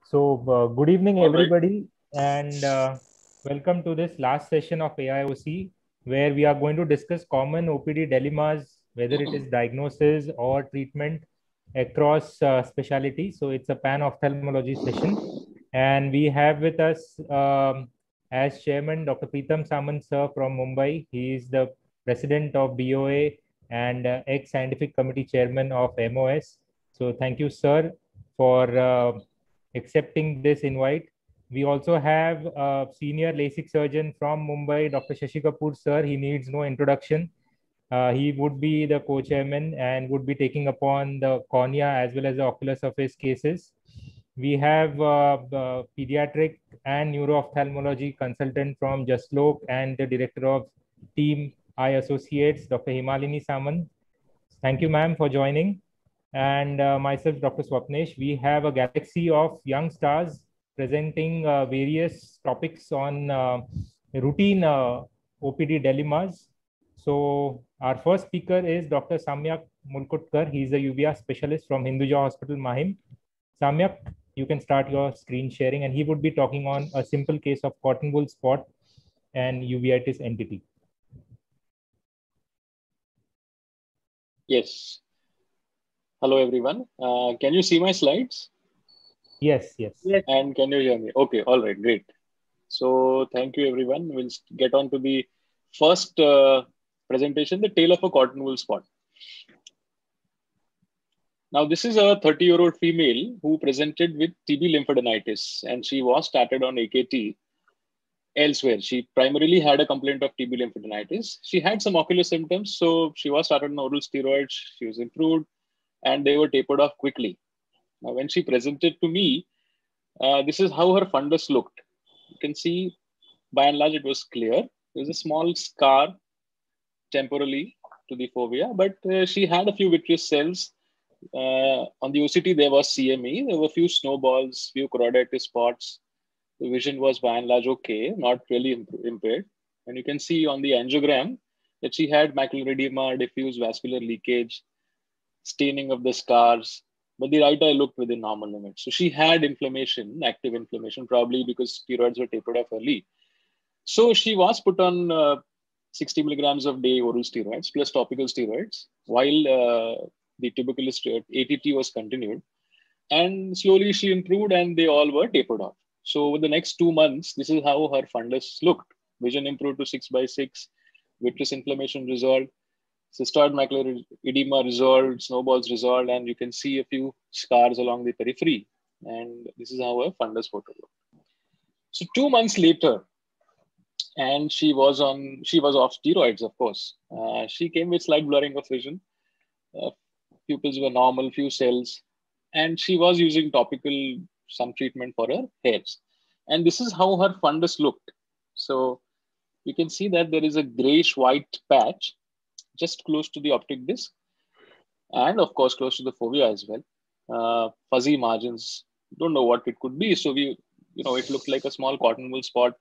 Good evening, All right. everybody, and welcome to this last session of AIOC, where we are going to discuss common OPD dilemmas, whether it is diagnosis or treatment across specialty. So it's a pan-ophthalmology session, and we have with us as chairman Dr. Preetham Samant sir from Mumbai. He is the president of BOA and ex-scientific committee chairman of MOS. So thank you, sir, for accepting this invite. We also have a senior LASIK surgeon from Mumbai, Dr. Shashi Kapoor, sir. He needs no introduction. He would be the co-chairman and would be taking upon the cornea as well as the ocular surface cases. We have pediatric and neuro-ophthalmology consultant from Jaslok and the director of Team Eye Associates, Dr. Himalini Samant. Thank you, ma'am, for joining. And myself, Dr. Swapnesh. We have a galaxy of young stars presenting various topics on routine OPD dilemmas. So our first speaker is Dr. Samyak Mulkutkar. He is a uvea specialist from Hinduja Hospital, Mahim. Samyak, you can start your screen sharing, and he would be talking on a simple case of cotton wool spot and uveitis entity. Yes. Hello, everyone. Can you see my slides? Yes, yes. And can you hear me? Okay. All right. Great. So thank you, everyone. We'll get on to the first presentation, the tale of a cotton wool spot. Now, this is a 30-year-old female who presented with TB lymphadenitis, and she was started on AKT elsewhere. She primarily had a complaint of TB lymphadenitis. She had some ocular symptoms, so she was started on oral steroids. She was improved, and they were tapered off quickly. Now, when she presented to me, this is how her fundus looked. You can see, by and large, it was clear. There was a small scar temporally to the fovea, but she had a few vitreous cells. On the OCT, there was CME. There were a few snowballs, few choroiditis spots. The vision was by and large okay, not really impaired. And you can see on the angiogram that she had macular edema, diffuse vascular leakage, staining of the scars, but the right eye looked within normal limits. So she had inflammation, active inflammation, probably because steroids were tapered off early. So she was put on 60 milligrams of day oral steroids plus topical steroids, while the tuberculous ATT was continued. And slowly she improved and they all were tapered off. So over the next 2 months, this is how her fundus looked. Vision improved to 6/6, vitreous inflammation resolved, cystoid macular edema resolved, snowballs resolved, and you can see a few scars along the periphery. And this is how her fundus photo looked. So 2 months later, and she was off steroids, of course. She came with slight blurring of vision. Pupils were normal, few cells, and she was using topical some treatment for her hairs. And this is how her fundus looked. So you can see that there is a grayish white patch just close to the optic disc, and of course close to the fovea as well. Fuzzy margins, don't know what it could be. So it looked like a small cotton wool spot,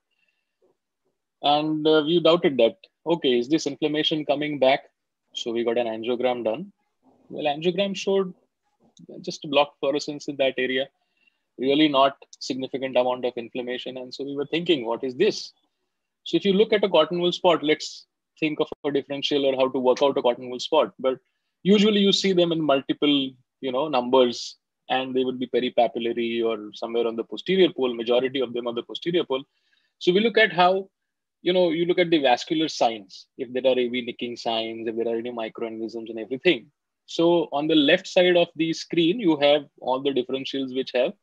and we doubted that. Okay, is this inflammation coming back? So we got an angiogram done. Well, angiogram showed just blocked fluorescence in that area, really not significant amount of inflammation. And so we were thinking, what is this? So if you look at a cotton wool spot, let's think of a differential or how to work out a cotton wool spot. But usually you see them in multiple, numbers, and they would be peripapillary or somewhere on the posterior pole, majority of them on the posterior pole. So we look at how, you look at the vascular signs, if there are AV nicking signs, if there are any microaneurysms and everything. So on the left side of the screen, you have all the differentials which have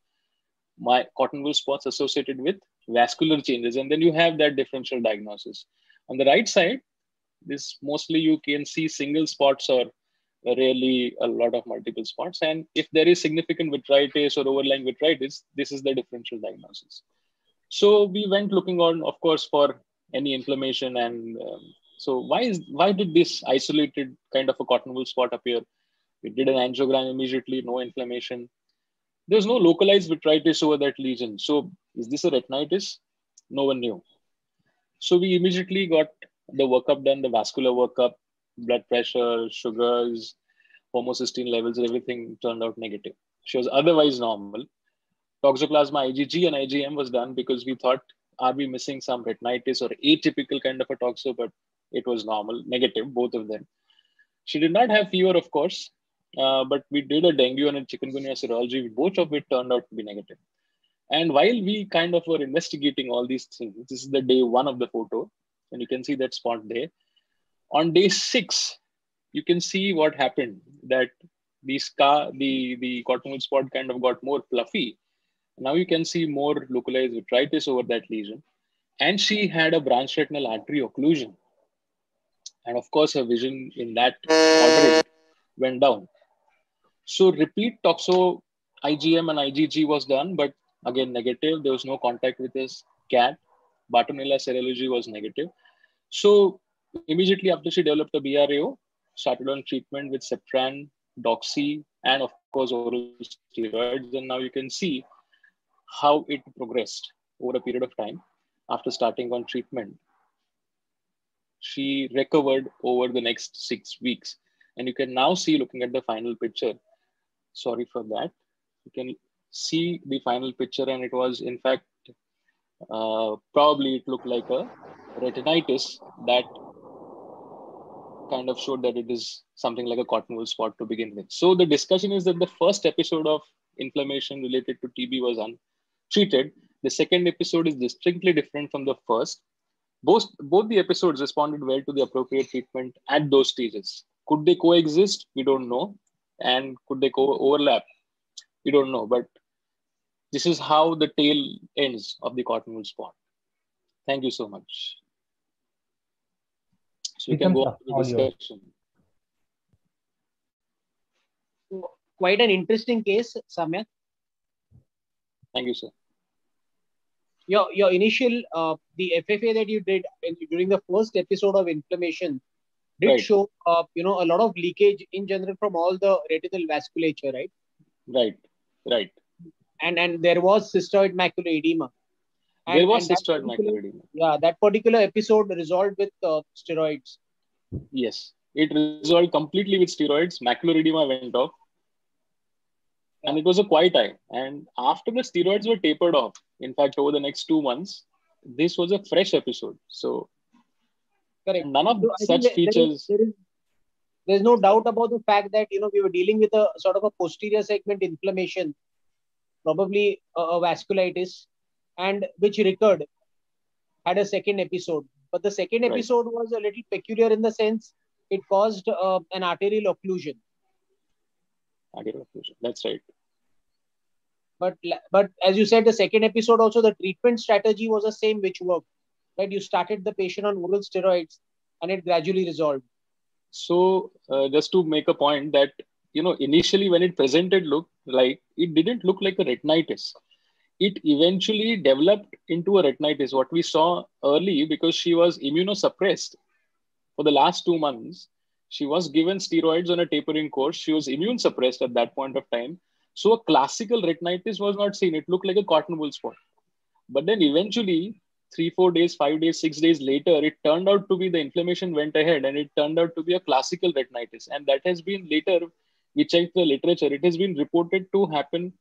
my cotton wool spots associated with vascular changes. And then you have that differential diagnosis. On the right side, this mostly you can see single spots or rarely a lot of multiple spots. And if there is significant vitritis or overlying vitritis, this is the differential diagnosis. So we went looking on, of course, for any inflammation. And so why did this isolated kind of a cotton wool spot appear? We did an angiogram immediately, no inflammation. There's no localized vitritis over that lesion. So is this a retinitis? No one knew. So we immediately got the workup done, the vascular workup, blood pressure, sugars, homocysteine levels, everything turned out negative. She was otherwise normal. toxoplasma IgG and IgM was done because we thought, are we missing some retinitis or atypical kind of a toxo? But it was normal, negative, both of them. She did not have fever, of course, but we did a dengue and a chikungunya serology, both of it turned out to be negative. And while we kind of were investigating all these things, this is the day 1 of the photo, and you can see that spot there. On day 6, you can see what happened, that the cottonwood spot kind of got more fluffy. Now you can see more localized vitritis over that lesion. And she had a branch retinal artery occlusion. And of course, her vision in that quadrant went down. So repeat toxo IgM and IgG was done, but again, negative. There was no contact with his cat. Bartonella serology was negative. So immediately after she developed a BRAO, started on treatment with Ceptran, Doxy, and of course, oral steroids. And now you can see how it progressed over a period of time after starting on treatment. She recovered over the next 6 weeks. And you can now see, looking at the final picture, sorry for that, you can see the final picture, and it was, in fact, probably it looked like a retinitis that kind of showed that it is something like a cottonwool spot to begin with. So the discussion is that the first episode of inflammation related to TB was untreated. The second episode is distinctly different from the first. Both the episodes responded well to the appropriate treatment at those stages. Could they coexist? We don't know. And could they overlap? We don't know. But this is how the tail ends of the cottonwood spot. Thank you so much. So we can go on to the discussion. Quite an interesting case, Samyak. Thank you, sir. Your initial, the FFA that you did during the first episode of inflammation did show, a lot of leakage in general from all the retinal vasculature, right? Right. And there was cystoid macular edema. There was cystoid macular edema. Yeah, that particular episode resolved with steroids. Yes, it resolved completely with steroids. Macular edema went off. And it was a quiet eye. And after the steroids were tapered off, in fact, over the next 2 months, this was a fresh episode. So, correct. None of such features. There's no doubt about the fact that, we were dealing with a sort of a posterior segment inflammation, probably a vasculitis, and which recurred, had a second episode. But the second episode was a little peculiar in the sense it caused an arterial occlusion. That's right. But as you said, the second episode also, the treatment strategy was the same, which worked. Right? You started the patient on oral steroids and it gradually resolved. So just to make a point that, initially when it presented it didn't look like a retinitis. It eventually developed into a retinitis, what we saw early, because she was immunosuppressed for the last 2 months. She was given steroids on a tapering course. She was immune suppressed at that point of time. So a classical retinitis was not seen. It looked like a cottonwool spot. But then eventually, 3, 4 days, 5 days, 6 days later, it turned out to be the inflammation went ahead and it turned out to be a classical retinitis. And that has been later, we checked the literature, it has been reported to happen.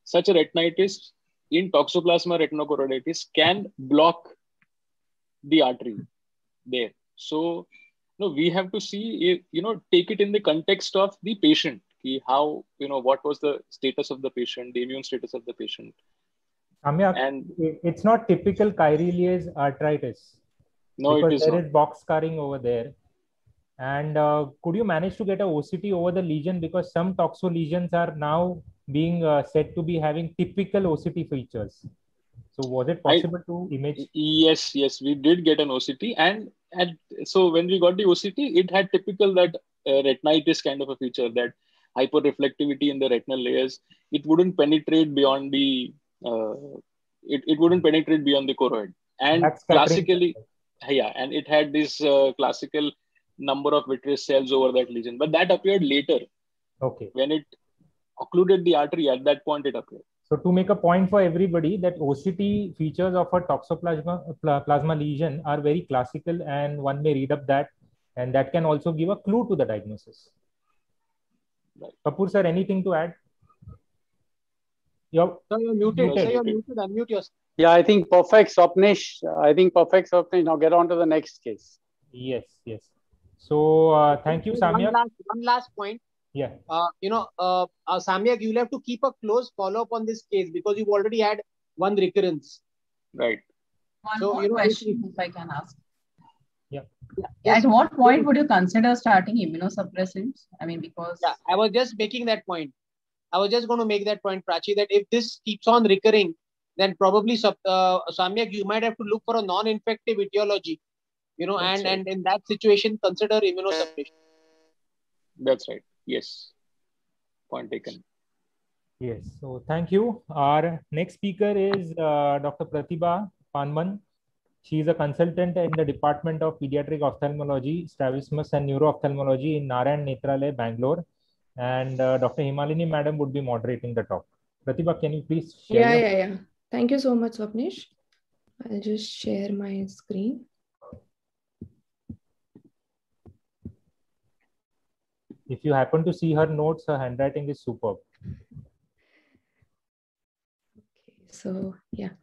Such a retinitis in Toxoplasma retinochoroiditis can block the artery there. So, we have to see, take it in the context of the patient. How, what was the status of the patient, the immune status of the patient. Samyak, and it's not typical Kyrie-Leys arthritis. No, it is there not. Is box scarring over there. And could you manage to get a OCT over the lesion? Because some toxo lesions are now being said to be having typical OCT features. So was it possible to image? Yes, we did get an OCT. And so when we got the OCT, it had typical that retinitis kind of a feature, that hyperreflectivity in the retinal layers. It wouldn't penetrate beyond the it wouldn't penetrate beyond the choroid. And classically, and it had this classical number of vitreous cells over that lesion. But that appeared later. Okay. When it occluded the artery, at that point it appeared. So to make a point for everybody, that OCT features of a toxoplasma lesion are very classical, and one may read up that, and that can also give a clue to the diagnosis. Right. Kapoor sir, anything to add? You're Sir, you're muted. muted. Sir, you're muted. Unmute yourself. Yeah, I think perfect, Swapnish. I think perfect, Swapnish. Now get on to the next case. Yes, yes. So thank you, Samyak. One last point. Yeah. Samyak, you'll have to keep a close follow-up on this case because you've already had one recurrence. Right. One So, more question, if I can ask. Yeah. At what point would you consider starting immunosuppressants? I mean, because... Yeah, I was just making that point. I was just going to make that point, Prachi, that if this keeps on recurring, then probably, Samyak, you might have to look for a non-infective etiology, That's and in that situation, consider immunosuppression. That's right. Yes. Point taken. Yes. So thank you. Our next speaker is Dr. Pratibha Panman. She is a consultant in the Department of Pediatric Ophthalmology, Strabismus and Neuro-Ophthalmology in Narayan Netralaya, Bangalore. And Dr. Himalini Madam would be moderating the talk. Pratibha, can you please share? Yeah. Thank you so much, Swapnish. I'll just share my screen. If you happen to see her notes, her handwriting is superb. Okay, so yeah.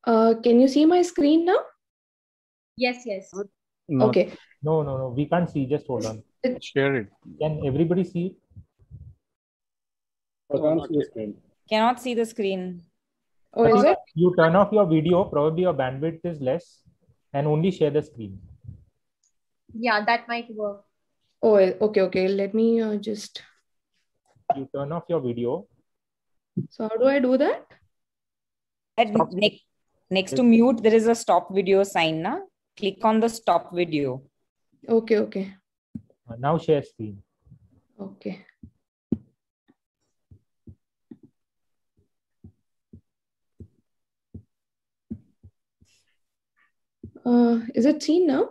Can you see my screen now? Yes. No, Okay. No. We can't see. Just hold on. share it. Can everybody see it? Cannot see the screen. Oh, is it? You turn off your video. Probably your bandwidth is less, and only share the screen. Yeah, that might work. Oh, okay. Let me just. You turn off your video. So how do I do that? Next to mute, there is a stop video sign. Na? Click on the stop video. Okay. Now share screen. Okay. Is it seen now?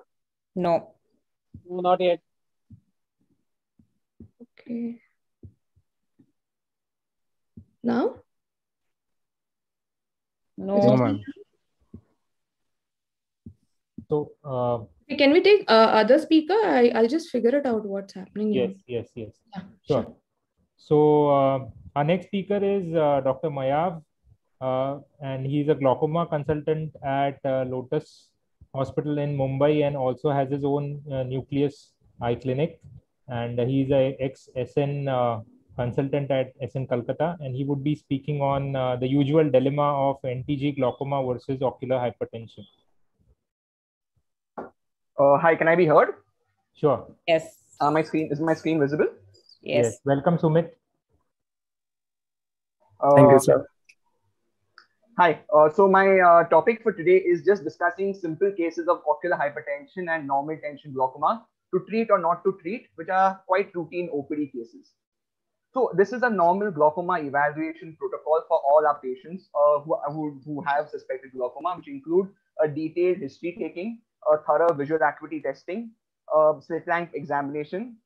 No. No, not yet. Okay. Now? No. ma'am. So Can we take other speaker? I'll just figure it out what's happening here. yes. Yeah, Sure. So our next speaker is Dr. Mayav, and he's a glaucoma consultant at Lotus Hospital in Mumbai and also has his own nucleus eye clinic. And he's a ex-SN consultant at SN Calcutta, and he would be speaking on the usual dilemma of NTG glaucoma versus ocular hypertension. Hi, can I be heard? Sure. Yes. Is my screen visible? Yes. Welcome, Sumit. Thank you, sir. Hi. So my topic for today is just discussing simple cases of ocular hypertension and normal tension glaucoma to treat or not to treat, which are quite routine OPD cases. So this is a normal glaucoma evaluation protocol for all our patients who have suspected glaucoma, which include a detailed history taking, a thorough visual acuity testing, slit lamp examination,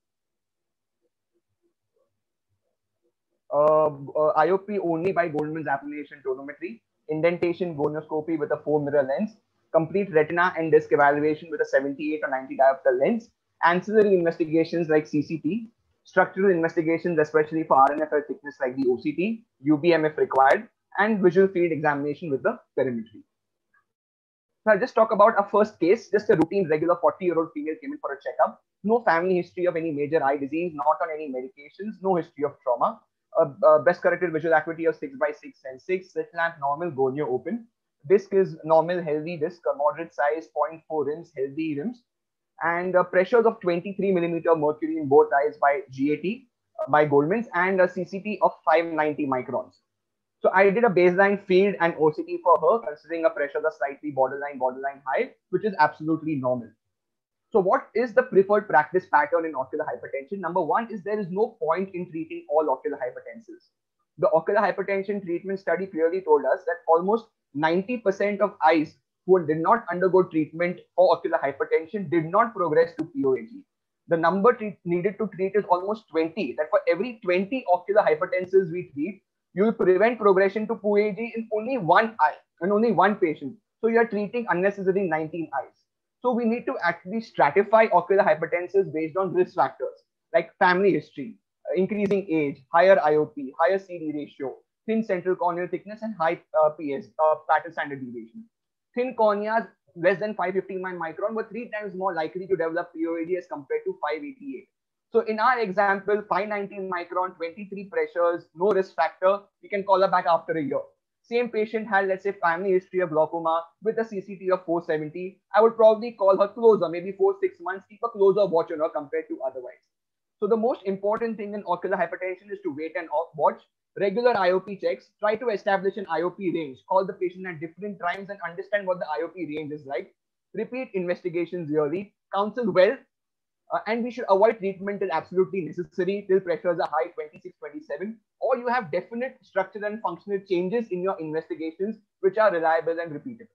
IOP only by Goldman's appellation tonometry, indentation gonioscopy with a 4-mirror lens, complete retina and disc evaluation with a 78 or 90 diopter lens, ancillary investigations like CCT, structural investigations especially for RNFL thickness like the OCT, UBM if required, and visual field examination with the perimetry. So I'll just talk about a first case, just a routine regular 40-year-old female came in for a checkup, no family history of any major eye disease, not on any medications, no history of trauma, best corrected visual acuity of 6x6 and 6, slit lamp normal, gonio open, disc is normal, healthy disc, moderate size, 0.4 rims, healthy rims, and pressures of 23 millimeter mercury in both eyes by GAT by Goldman's, and a CCT of 590 microns. So I did a baseline field and OCT for her, considering a pressure that's slightly borderline high, which is absolutely normal. So what is the preferred practice pattern in ocular hypertension? Number one is there is no point in treating all ocular hypertensives. The ocular hypertension treatment study clearly told us that almost 90% of eyes who did not undergo treatment for ocular hypertension did not progress to POAG. The number needed to treat is almost 20. That for every 20 ocular hypertensives we treat, you will prevent progression to POAG in only one eye and only one patient. So you are treating unnecessarily 19 eyes. So we need to actually stratify ocular hypertensives based on risk factors like family history. increasing age, higher IOP, higher CD ratio, thin central corneal thickness, and high PS, pattern standard deviation. Thin corneas less than 559 micron were 3 times more likely to develop POAD as compared to 588. So in our example, 519 micron, 23 pressures, no risk factor, we can call her back after a year. Same patient had, let's say, family history of glaucoma with a CCT of 470. I would probably call her closer, maybe 4-6 months, keep a closer watch on her compared to otherwise. So the most important thing in ocular hypertension is to wait and watch, regular IOP checks, try to establish an IOP range, call the patient at different times and understand what the IOP range is like, repeat investigations yearly, counsel well, and we should avoid treatment till absolutely necessary, till pressures are high, 26, 27, or you have definite structural and functional changes in your investigations, which are reliable and repeatable.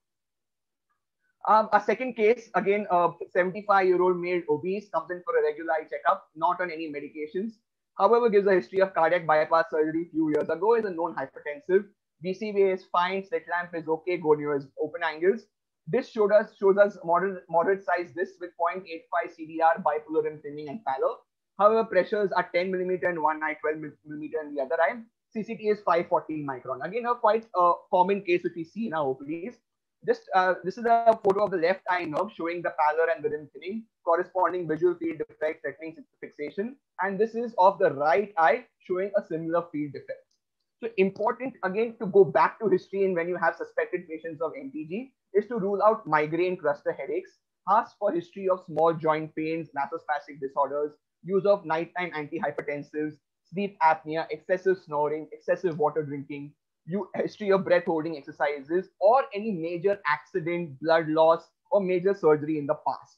A second case, again, a 75-year-old male obese comes in for a regular eye checkup, not on any medications. However, gives a history of cardiac bypass surgery a few years ago, is a known hypertensive. BCVA is fine, slit lamp is okay, gonio is open angles. This shows us moderate size disc with 0.85 CDR, bipolar and thinning and pallor. However, pressures are 10 millimeter in one eye, 12 millimeter in the other eye. CCT is 540 micron. Again, a quite common case which we see in our OPDs. This is a photo of the left eye nerve showing the pallor and the rim thinning, corresponding visual field defect threatening fixation. And this is of the right eye showing a similar field defect. So important, again, to go back to history and when you have suspected patients of NTG is to rule out migraine cluster headaches, ask for history of small joint pains, vasospastic disorders, use of nighttime antihypertensives, sleep apnea, excessive snoring, excessive water drinking, history of breath holding exercises, or any major accident, blood loss, or major surgery in the past.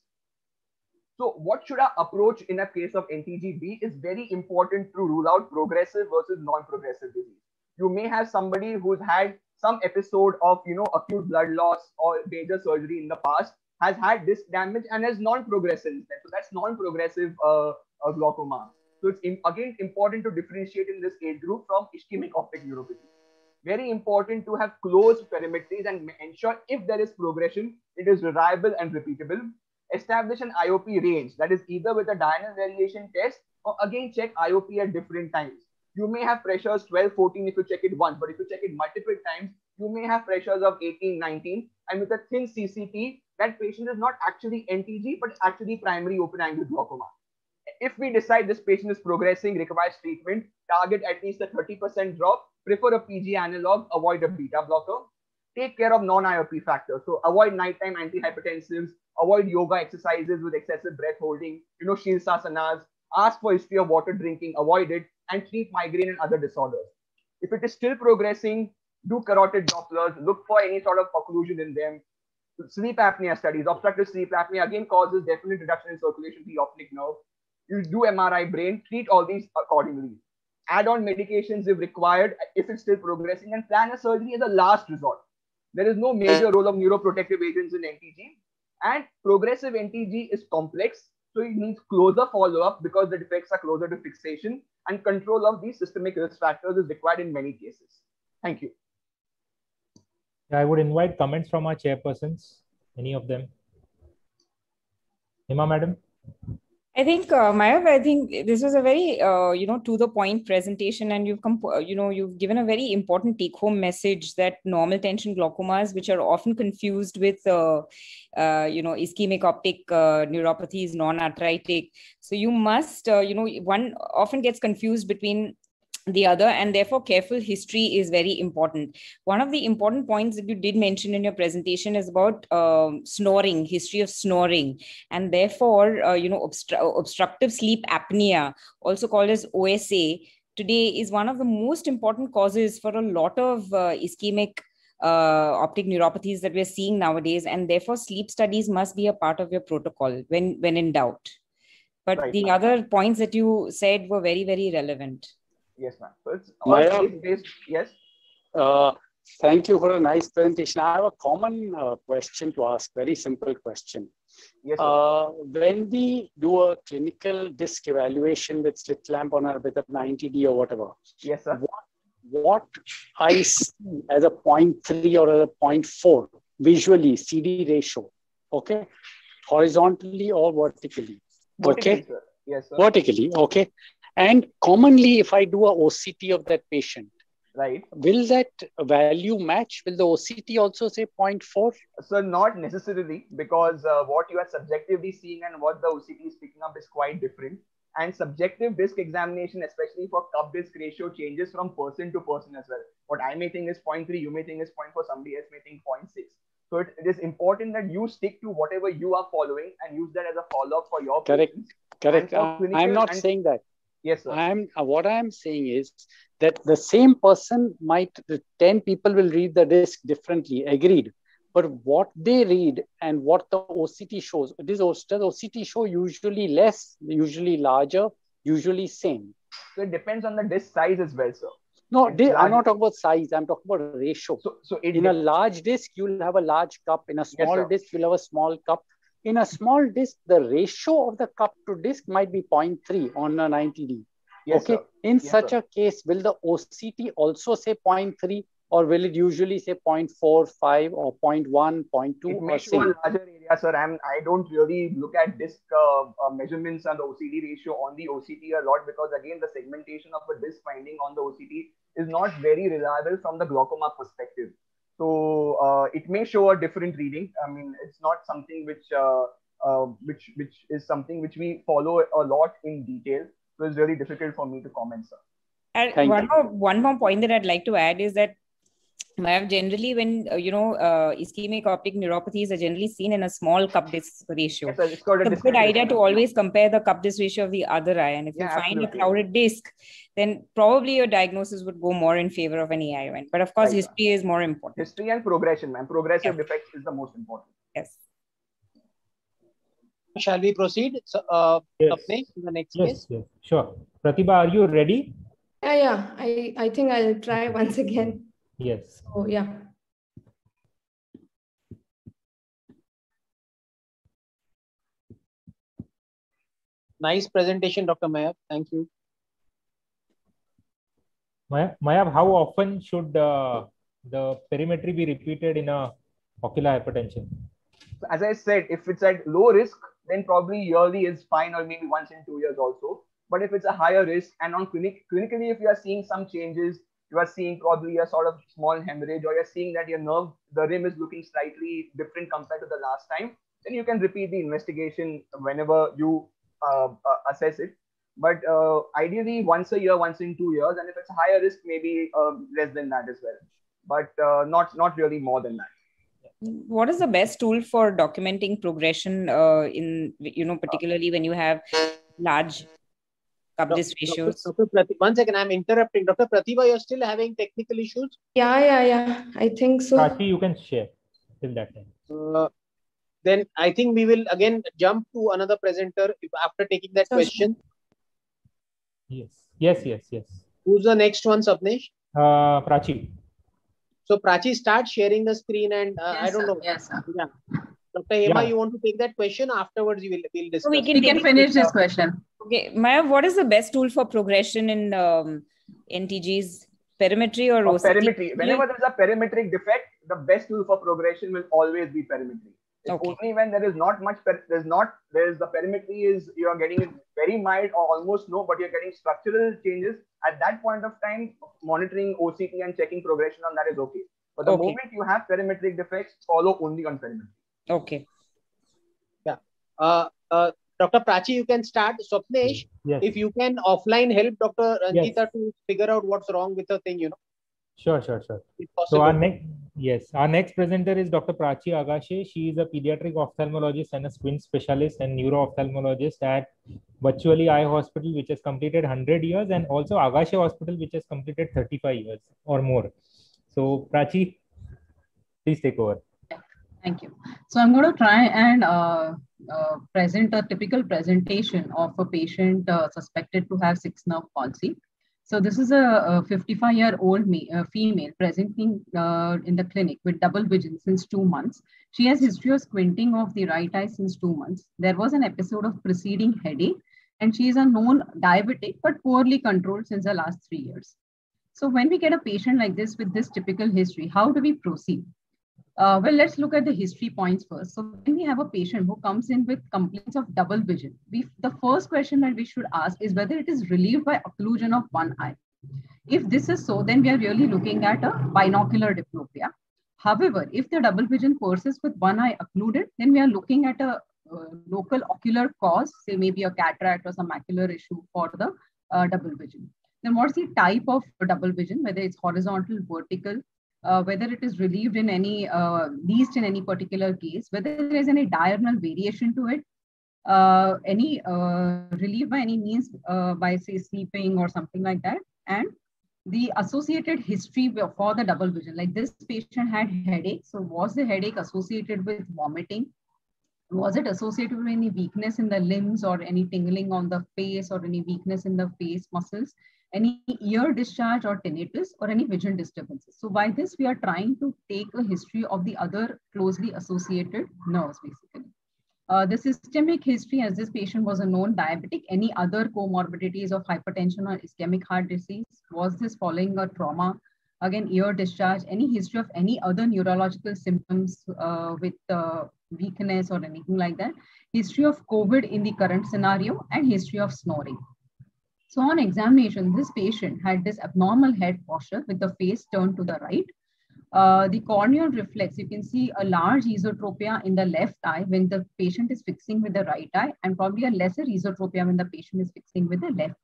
So what should our approach in a case of NTG be is very important to rule out progressive versus non-progressive disease. You may have somebody who's had some episode of acute blood loss or major surgery in the past, has had disc damage and is non-progressive. So that's non-progressive glaucoma. So it's again important to differentiate in this age group from ischemic optic neuropathy. Very important to have close perimetries and ensure if there is progression, it is reliable and repeatable. Establish an IOP range, that is either with a diurnal variation test or again check IOP at different times. You may have pressures 12, 14 if you check it once, but if you check it multiple times, you may have pressures of 18, 19, and with a thin CCT, that patient is not actually NTG, but actually primary open angle glaucoma. If we decide this patient is progressing, requires treatment, target at least a 30% drop, prefer a PG analog, avoid a beta blocker, take care of non-IOP factors. So avoid nighttime antihypertensives, avoid yoga exercises with excessive breath holding, Shirsasanas, ask for history of water drinking, avoid it, and treat migraine and other disorders. If it is still progressing, do carotid Dopplers, look for any sort of occlusion in them. Sleep apnea studies, obstructive sleep apnea again causes definite reduction in circulation to the optic nerve. You do MRI brain, treat all these accordingly. Add on medications if required, if it's still progressing, and plan a surgery as a last resort. There is no major role of neuroprotective agents in NTG, and progressive NTG is complex, so it needs closer follow-up because the defects are closer to fixation, and control of these systemic risk factors is required in many cases. Thank you. I would invite comments from our chairpersons, any of them. Hima, madam. I think, Mayur, I think this was a very, to the point presentation, and you've given a very important take-home message that normal tension glaucomas, which are often confused with, ischemic optic neuropathies, non-arthritic. So you must, one often gets confused between the other, and therefore careful history is very important. One of the important points that you did mention in your presentation is about snoring, history of snoring, and therefore obstructive sleep apnea, also called as OSA, today is one of the most important causes for a lot of ischemic optic neuropathies that we're seeing nowadays, and therefore sleep studies must be a part of your protocol when in doubt. But right, the other points that you said were very, very relevant. Yes, ma'am. So it's all based. Yes. Thank you for a nice presentation. I have a common question to ask. Very simple question. Yes. When we do a clinical disc evaluation with slit lamp on with a 90D or whatever. Yes, sir. What I see as a 0.3 or as a 0.4 visually CD ratio. Okay, horizontally or vertically. Vertically, sir. Yes, sir. Vertically. Okay. And commonly, if I do a OCT of that patient, right, will that value match? Will the OCT also say 0.4? So not necessarily, because what you are subjectively seeing and what the OCT is picking up is quite different. And subjective disc examination, especially for cup disc ratio, changes from person to person as well. What I may think is 0.3, you may think is 0.4, somebody else may think 0.6. So it is important that you stick to whatever you are following and use that as a follow-up for your patients. Correct. I'm not saying that. Yes, sir. What I'm saying is that the same person might, 10 people will read the disc differently, agreed. But what they read and what the OCT shows, does OCT show usually less, usually larger, usually same? So it depends on the disc size as well, sir. No, I'm not talking about size. I'm talking about ratio. So in a large disc, you'll have a large cup. In a small disc, you'll have a small cup. In a small disc, the ratio of the cup to disc might be 0.3 on a 90D. Yes, okay. Sir. In such a case, will the OCT also say 0.3, or will it usually say 0.45 or 0.1, 0.2? It may show a larger area, sir. I don't really look at disc measurements and the OCD ratio on the OCT a lot, because again, the segmentation of a disc finding on the OCT is not very reliable from the glaucoma perspective. So it may show a different reading. I mean, it's not something which is something which we follow a lot in detail. So it's really difficult for me to comment, sir. And one more point that I'd like to add is that generally, when ischemic optic neuropathies are generally seen in a small cup disc ratio. Yes, it's called a good idea to always compare the cup disc ratio of the other eye. And if you find a clouded disc, then probably your diagnosis would go more in favor of an AI event. But of course, history is more important. History and progression, ma'am. Progressive defects is the most important. Yes. Shall we proceed? So, yes. The next case? Yes, sure. Pratibha, are you ready? Yeah. I think I'll try once again. Yes. Oh, yeah. Nice presentation, Dr. Mayab. Thank you. Mayab, how often should the perimetry be repeated in a ocular hypertension? As I said, if it's at low risk, then probably yearly is fine, or maybe once in 2 years also. But if it's a higher risk, and on clinically, if you are seeing some changes, you are seeing probably a sort of small hemorrhage, or you're seeing that your nerve, the rim is looking slightly different compared to the last time, then you can repeat the investigation whenever you assess it. But ideally, once a year, once in 2 years, and if it's higher risk, maybe less than that as well. But not really more than that. What is the best tool for documenting progression in, particularly when you have large cup disc ratios? One second, I'm interrupting. Dr. Pratibha, you're still having technical issues? Yeah. I think so. Prachi, you can share till that time. Then I think we will again jump to another presenter after taking that question. Yes. Who's the next one, Sapnesh? Prachi. So Prachi, start sharing the screen, and yes, I don't know. Yes, sir. Yeah. Dr. Hema, you want to take that question? Afterwards, we'll discuss. We can finish this question. Okay, Maya, what is the best tool for progression in NTGs? Perimetry or OCT? Perimetry. Whenever there's a perimetric defect, the best tool for progression will always be perimetry. It's only when there is not much, the perimetry is, you are getting it very mild or almost no, but you're getting structural changes. At that point of time, monitoring OCT and checking progression on that is okay. But the moment you have perimetric defects, follow only on perimetry. Okay. Yeah. Dr. Prachi, you can start. Swapnesh, if you can offline help Dr. Ranjita to figure out what's wrong with the thing, Sure. So our next presenter is Dr. Prachi Agashe. She is a pediatric ophthalmologist and a squint specialist and neuro-ophthalmologist at Virtually Eye Hospital, which has completed 100 years, and also Agashe Hospital, which has completed 35 years or more. So Prachi, please take over. Thank you. So I'm going to try and present a typical presentation of a patient suspected to have 6-nerve palsy. So this is a 55-year-old female presenting in the clinic with double vision since 2 months. She has history of squinting of the right eye since 2 months. There was an episode of preceding headache, and she is a known diabetic, but poorly controlled since the last 3 years. So when we get a patient like this with this typical history, how do we proceed? Well, let's look at the history points first. So when we have a patient who comes in with complaints of double vision, the first question that we should ask is whether it is relieved by occlusion of one eye. If this is so, then we are really looking at a binocular diplopia. However, if the double vision persists with one eye occluded, then we are looking at a local ocular cause, say maybe a cataract or some macular issue for the double vision. Then what's the type of double vision, whether it's horizontal, vertical, whether it is relieved in any, least in any particular case, whether there is any diurnal variation to it, any relief by any means by say sleeping or something like that, and the associated history for the double vision. Like this patient had headache. So was the headache associated with vomiting? Was it associated with any weakness in the limbs or any tingling on the face or any weakness in the face muscles? Any ear discharge or tinnitus or any vision disturbances? So by this, we are trying to take a history of the other closely associated nerves, basically. The systemic history, as this patient was a known diabetic, any other comorbidities of hypertension or ischemic heart disease? Was this following a trauma? Again, ear discharge, any history of any other neurological symptoms with weakness or anything like that? History of COVID in the current scenario and history of snoring. So on examination, this patient had this abnormal head posture with the face turned to the right. The corneal reflex, you can see a large esotropia in the left eye when the patient is fixing with the right eye, and probably a lesser esotropia when the patient is fixing with the left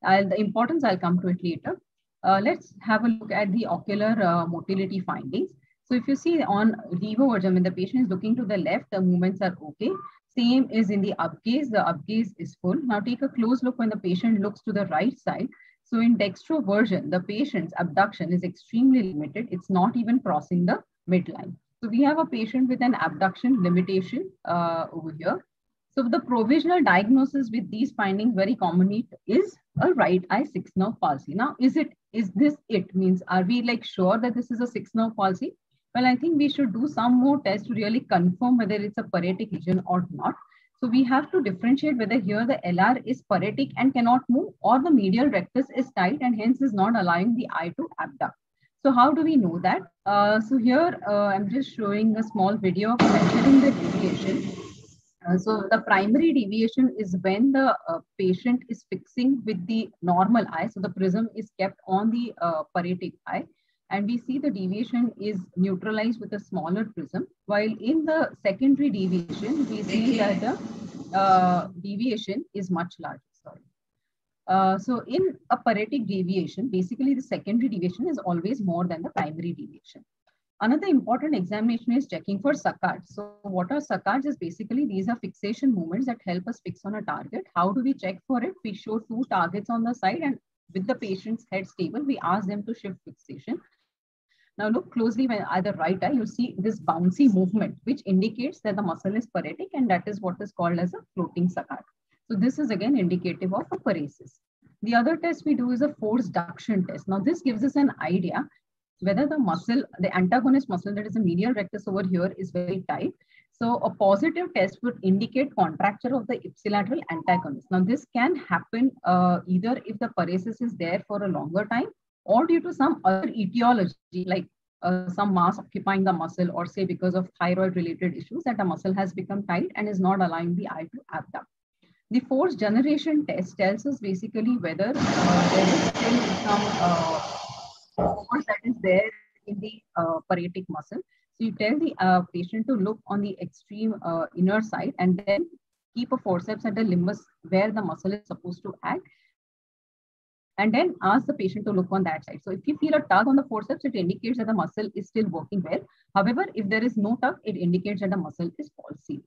eye. The importance, I'll come to it later. Let's have a look at the ocular motility findings. So if you see on levoversion, when the patient is looking to the left, the movements are okay. Same is in the up gaze is full. Now take a close look when the patient looks to the right side. So in dextroversion, the patient's abduction is extremely limited. It's not even crossing the midline. So we have a patient with an abduction limitation over here. So the provisional diagnosis with these findings very commonly is a right eye sixth nerve palsy. Now, is this it? Means, are we like sure that this is a sixth nerve palsy? Well, I think we should do some more tests to really confirm whether it's a paretic lesion or not. So we have to differentiate whether here the LR is paretic and cannot move, or the medial rectus is tight and hence is not allowing the eye to abduct. So how do we know that? So here I'm just showing a small video of measuring the deviation. So the primary deviation is when the patient is fixing with the normal eye. So the prism is kept on the paretic eye. And we see the deviation is neutralized with a smaller prism, while in the secondary deviation, we see that the deviation is much larger. So in a paretic deviation, basically the secondary deviation is always more than the primary deviation. Another important examination is checking for saccades. So what are saccades is basically these are fixation movements that help us fix on a target. How do we check for it? We show two targets on the side, and with the patient's head stable, we ask them to shift fixation. Now look closely when at the right eye, you see this bouncy movement, which indicates that the muscle is paretic, and that is what is called as a floating saccade. So this is again indicative of a paresis. The other test we do is a force duction test. Now this gives us an idea whether the muscle, the antagonist muscle, that is the medial rectus over here, is very tight. So a positive test would indicate contracture of the ipsilateral antagonist. Now this can happen either if the paresis is there for a longer time, or due to some other etiology, like some mass occupying the muscle, or say because of thyroid related issues that the muscle has become tight and is not allowing the eye to abduct. The force generation test tells us basically whether there is still some force that is there in the paretic muscle. So you tell the patient to look on the extreme inner side and then keep a forceps at the limbus where the muscle is supposed to act, and then ask the patient to look on that side. So if you feel a tug on the forceps, it indicates that the muscle is still working well. However, if there is no tug, it indicates that the muscle is palsied.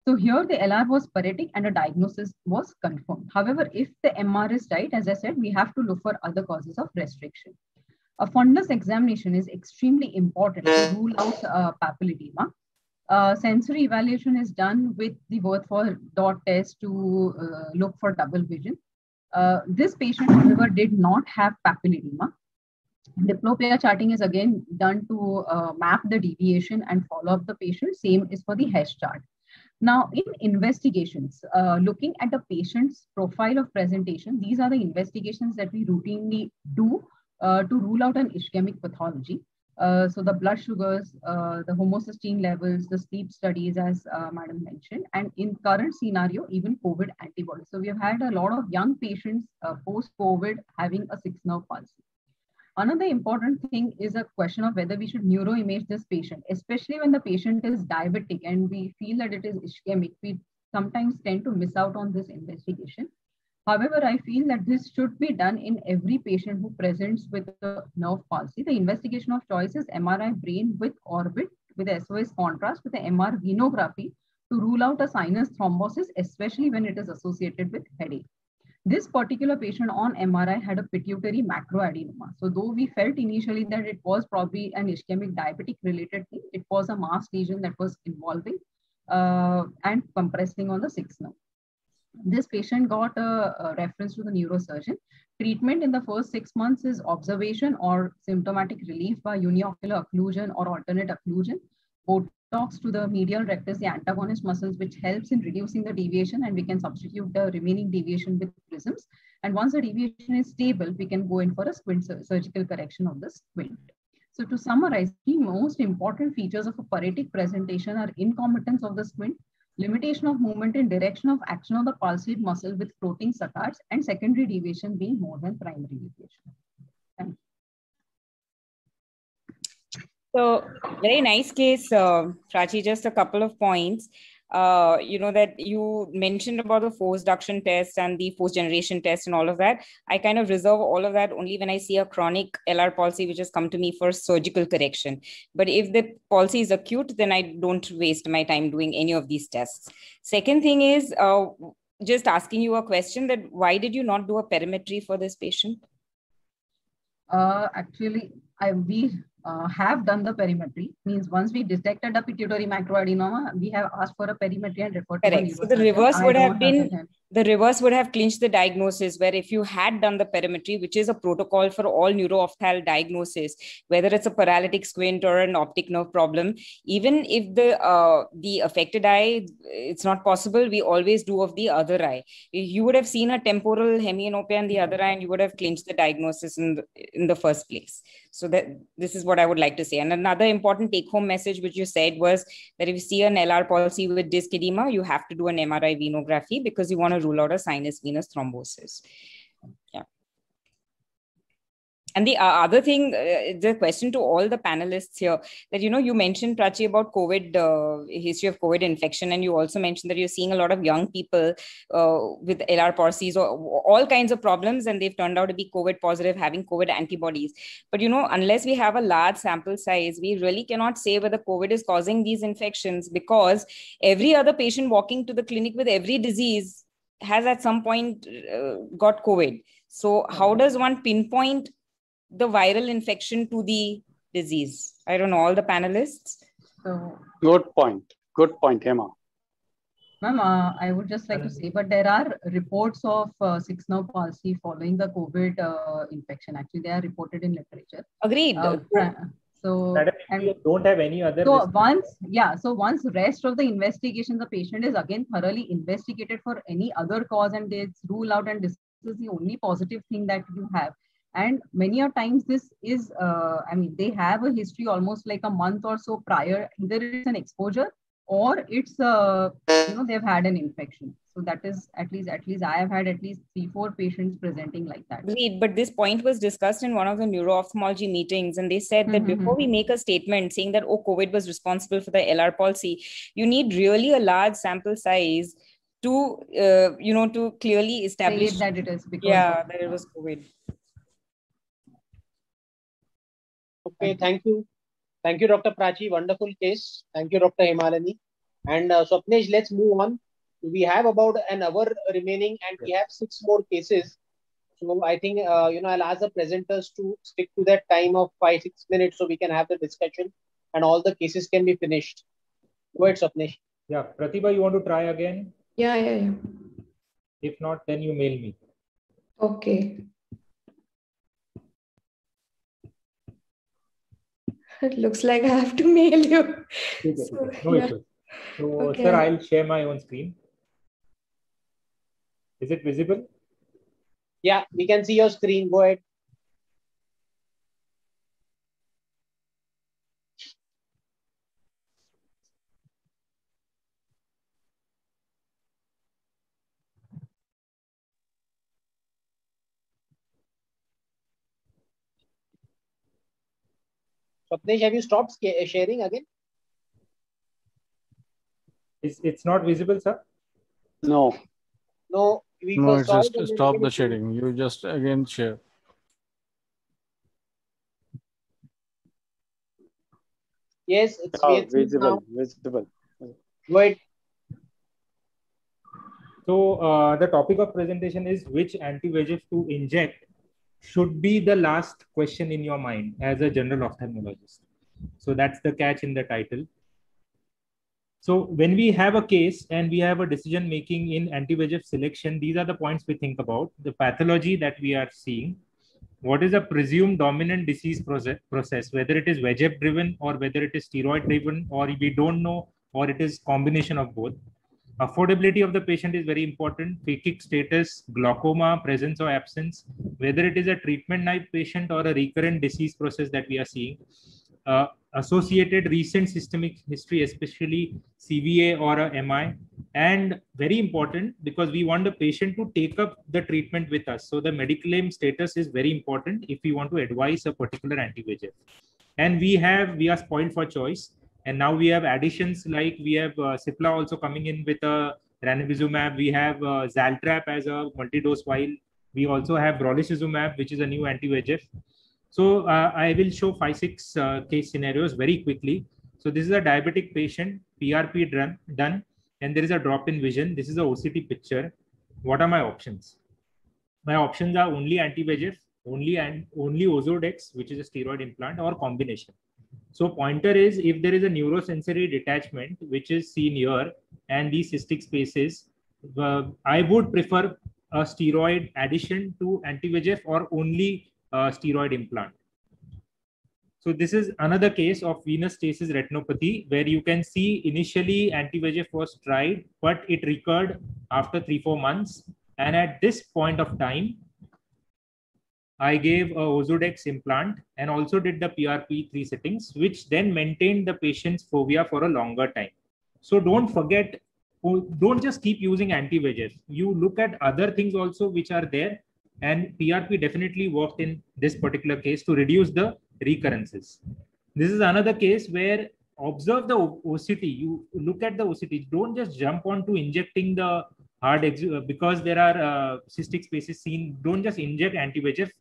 So here the LR was paretic and a diagnosis was confirmed. However, if the MR is tight, as I said, we have to look for other causes of restriction. A fundus examination is extremely important to rule out papilledema. Sensory evaluation is done with the Wirth dot test to look for double vision. This patient, however, did not have papilledema. Diplopia charting is again done to map the deviation and follow up the patient. Same is for the Hess chart. Now, in investigations, looking at the patient's profile of presentation, these are the investigations that we routinely do to rule out an ischemic pathology. So the blood sugars, the homocysteine levels, the sleep studies, as Madam mentioned, and in current scenario, even COVID antibodies. So we have had a lot of young patients post-COVID having a 6-nerve palsy. Another important thing is a question of whether we should neuroimage this patient, especially when the patient is diabetic and we feel that it is ischemic. We sometimes tend to miss out on this investigation. However, I feel that this should be done in every patient who presents with a nerve palsy. The investigation of choice is MRI brain with orbit, with SOS contrast, with the MR venography to rule out a sinus thrombosis, especially when it is associated with headache. This particular patient on MRI had a pituitary macroadenoma. So though we felt initially that it was probably an ischemic diabetic related thing, it was a mass lesion that was involving and compressing on the 6th nerve. This patient got a reference to the neurosurgeon. Treatment in the first 6 months is observation or symptomatic relief by uniocular occlusion or alternate occlusion. Botox to the medial rectus, the antagonist muscles, which helps in reducing the deviation, and we can substitute the remaining deviation with prisms. And once the deviation is stable, we can go in for a squint surgical correction of the squint. So to summarize, the most important features of a paretic presentation are incompetence of the squint, limitation of movement in direction of action of the pulsate muscle with floating saccades, and secondary deviation being more than primary deviation. Thank you. So very nice case, Prachi. Just a couple of points. That you mentioned about the force reduction test and the force generation test and all of that. I kind of reserve all of that only when I see a chronic LR palsy, which has come to me for surgical correction. But if the palsy is acute, then I don't waste my time doing any of these tests. Second thing is just asking you a question that why did you not do a perimetry for this patient? Actually, we have done the perimetry. Means once we detected a pituitary macroadenoma, we have asked for a perimetry and referred to the neurosurgeon. So the reverse would have clinched the diagnosis, where if you had done the perimetry, which is a protocol for all neuro-ophthalmic diagnosis, whether it's a paralytic squint or an optic nerve problem, even if the affected eye, it's not possible, we always do of the other eye. You would have seen a temporal hemianopia in the other eye, and you would have clinched the diagnosis in the first place. So that this is what I would like to say. And another important take-home message which you said was that if you see an LR palsy with disc edema, you have to do an MRI venography because you want to rule out a sinus venous thrombosis. Yeah. And the other thing, the question to all the panelists here, that, you mentioned, Prachi, about COVID, history of COVID infection. And you also mentioned that you're seeing a lot of young people with LR palsies or all kinds of problems, and they've turned out to be COVID positive, having COVID antibodies. But, unless we have a large sample size, we really cannot say whether COVID is causing these infections, because every other patient walking to the clinic with every disease has at some point got COVID. So how does one pinpoint the viral infection to the disease? I don't know, all the panelists. So good point, Hema. Ma'am, I would just like to say, but there are reports of 6-nerve palsy following the COVID infection. Actually, they are reported in literature. Agreed. So and don't have any other. So once rest of the investigation, the patient is again thoroughly investigated for any other cause, and it's ruled out, and this is the only positive thing that you have. And many a times this is, they have a history almost like a month or so prior. Either it's an exposure or it's, they've had an infection. So that is at least I have had at least 3-4 patients presenting like that. Agreed. But this point was discussed in one of the neuro-ophthalmology meetings, and they said that before we make a statement saying that, COVID was responsible for the LR palsy, you need really a large sample size to, to clearly establish that it is because that it was COVID. Okay, thank you. Thank you, Dr. Prachi. Wonderful case. Thank you, Dr. Himalani. And Swapnesh, let's move on. We have about an hour remaining and we have 6 more cases. So I think, I'll ask the presenters to stick to that time of 5-6 minutes so we can have the discussion and all the cases can be finished. Go ahead, Swapnesh. Yeah, Pratibha, you want to try again? Yeah. If not, then you mail me. Okay. It looks like I have to mail you. No issues. So, okay. Sir, I'll share my own screen. Is it visible? Yeah, we can see your screen. Go ahead. Swapnesh, have you stopped sharing again? It's not visible, sir? No. No, It's just stop the sharing. You just again share. Yes, it's visible. Visible. Go ahead. So the topic of presentation is which anti-VEGF to inject should be the last question in your mind as a general ophthalmologist. So that's the catch in the title. So when we have a case and we have a decision making in anti-VEGF selection, these are the points we think about. The pathology that we are seeing, what is a presumed dominant disease process, whether it is VEGF driven or whether it is steroid driven, or we don't know, or it is combination of both. Affordability of the patient is very important. Phakic status, glaucoma, presence or absence, whether it is a treatment naive patient or a recurrent disease process that we are seeing. Associated recent systemic history, especially CVA or a MI, and very important because we want the patient to take up the treatment with us. So the medical claim status is very important if we want to advise a particular anti-VEGF. And we are spoiled for choice. And now we have additions like we have Cipla also coming in with a ranibizumab. We have Zaltrap as a multi-dose vial. We also have brolucizumab, which is a new anti-VEGF. So I will show 5-6 case scenarios very quickly. So this is a diabetic patient, PRP done, and there is a drop in vision. This is a OCT picture. What are my options? My options are only anti-VEGF, only Ozurdex, which is a steroid implant, or combination. So pointer is if there is a neurosensory detachment, which is seen here, and these cystic spaces, I would prefer a steroid addition to anti-VEGF or only steroid implant. So this is another case of venous stasis retinopathy where you can see initially anti-VEGF was tried, but it recurred after 3-4 months. And at this point of time, I gave a Ozurdex implant and also did the PRP 3 settings, which then maintained the patient's fovea for a longer time. So don't forget, don't just keep using anti-VEGF. You look at other things also which are there, and PRP definitely worked in this particular case to reduce the recurrences. This is another case where observe the OCT. You look at the OCT. Don't just jump on to injecting the hard because there are cystic spaces seen. Don't just inject anti-VEGF.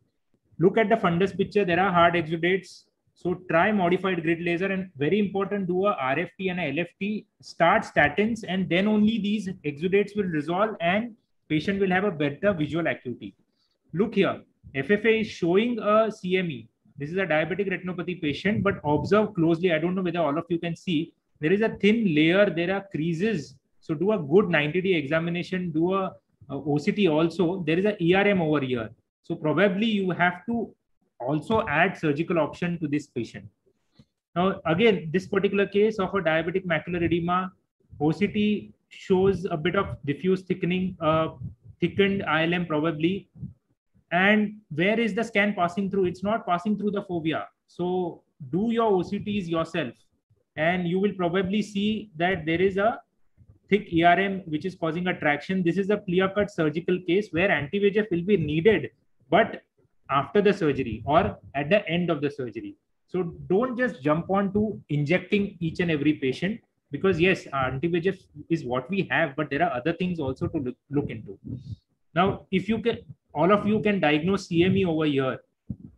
Look at the fundus picture. There are hard exudates. So try modified grid laser, and very important, do a RFT and a LFT. Start statins, and then only these exudates will resolve and patient will have a better visual acuity. Look here, FFA is showing a CME. This is a diabetic retinopathy patient, but observe closely. I don't know whether all of you can see. There is a thin layer. There are creases. So do a good 90-day examination. Do a OCT also. There is a ERM over here. So probably you have to also add surgical option to this patient. Now, again, this particular case of a diabetic macular edema, OCT shows a bit of diffuse thickening, thickened ILM probably. And where is the scan passing through? It's not passing through the fovea. So do your OCTs yourself, and you will probably see that there is a thick ERM which is causing a traction. This is a clear-cut surgical case where anti-VEGF will be needed, but after the surgery or at the end of the surgery. So don't just jump on to injecting each and every patient, because yes, anti-VEGF is what we have, but there are other things also to look into. Now, if you can, all of you can diagnose CME over here,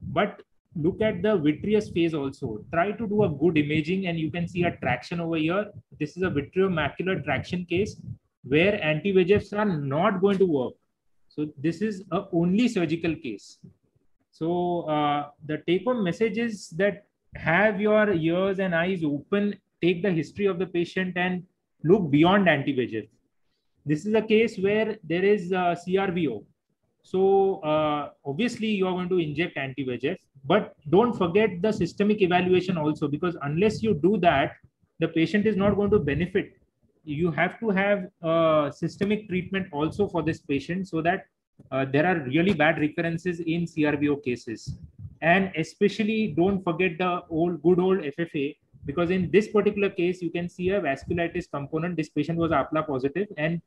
but look at the vitreous phase also. Try to do a good imaging, and you can see a traction over here. This is a vitreomacular traction case where anti-VEGFs are not going to work. So this is a only surgical case. So the take-home message is that have your ears and eyes open, take the history of the patient and look beyond anti-VEGF. This is a case where there is CRVO. So obviously you are going to inject anti-VEGF, but don't forget the systemic evaluation also, because unless you do that, the patient is not going to benefit. You have to have systemic treatment also for this patient so that there are really bad recurrences in CRVO cases. And especially don't forget the good old FFA, because in this particular case, you can see a vasculitis component. This patient was APLA positive, and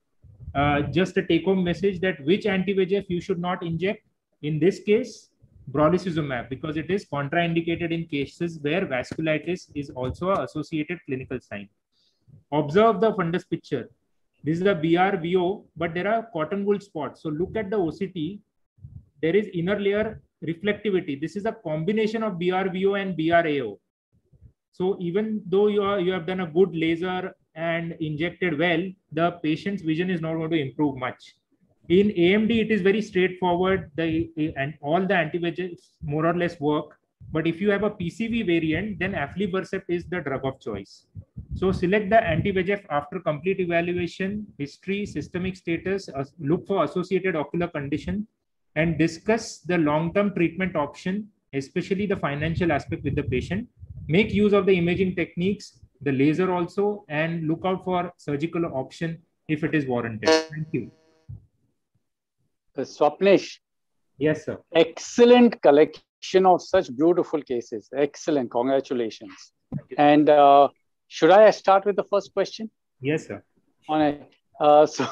just a take-home message that which anti-VEGF you should not inject. In this case, brolucizumab because it is contraindicated in cases where vasculitis is also an associated clinical sign. Observe the fundus picture. This is a BRVO, but there are cotton wool spots. So look at the OCT. There is inner layer reflectivity. This is a combination of BRVO and BRAO. So even though you have done a good laser and injected well, the patient's vision is not going to improve much. In AMD, it is very straightforward. And all the anti-VEGFs more or less work. But if you have a PCV variant, then aflibercept is the drug of choice. So select the anti-VEGF after complete evaluation, history, systemic status, look for associated ocular condition, and discuss the long-term treatment option, especially the financial aspect with the patient. Make use of the imaging techniques, the laser also, and look out for surgical option if it is warranted. Thank you. Swapnish. Yes, sir. Excellent collection of such beautiful cases. Excellent. Congratulations. And should I start with the first question? Yes, sir. So,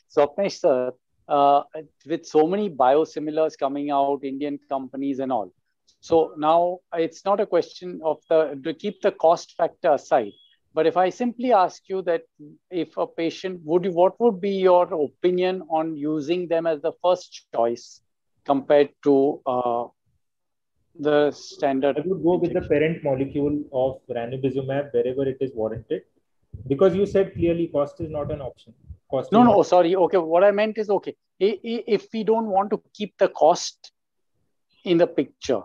Swapnish, sir, with so many biosimilars coming out, Indian companies and all. So now it's not a question of to keep the cost factor aside. But if I simply ask you that if a patient, what would be your opinion on using them as the first choice compared to the standard? I would go with the parent molecule of ranibizumab wherever it is warranted, because you said clearly cost is not an option. Sorry. Okay, what I meant is, okay, if we don't want to keep the cost in the picture,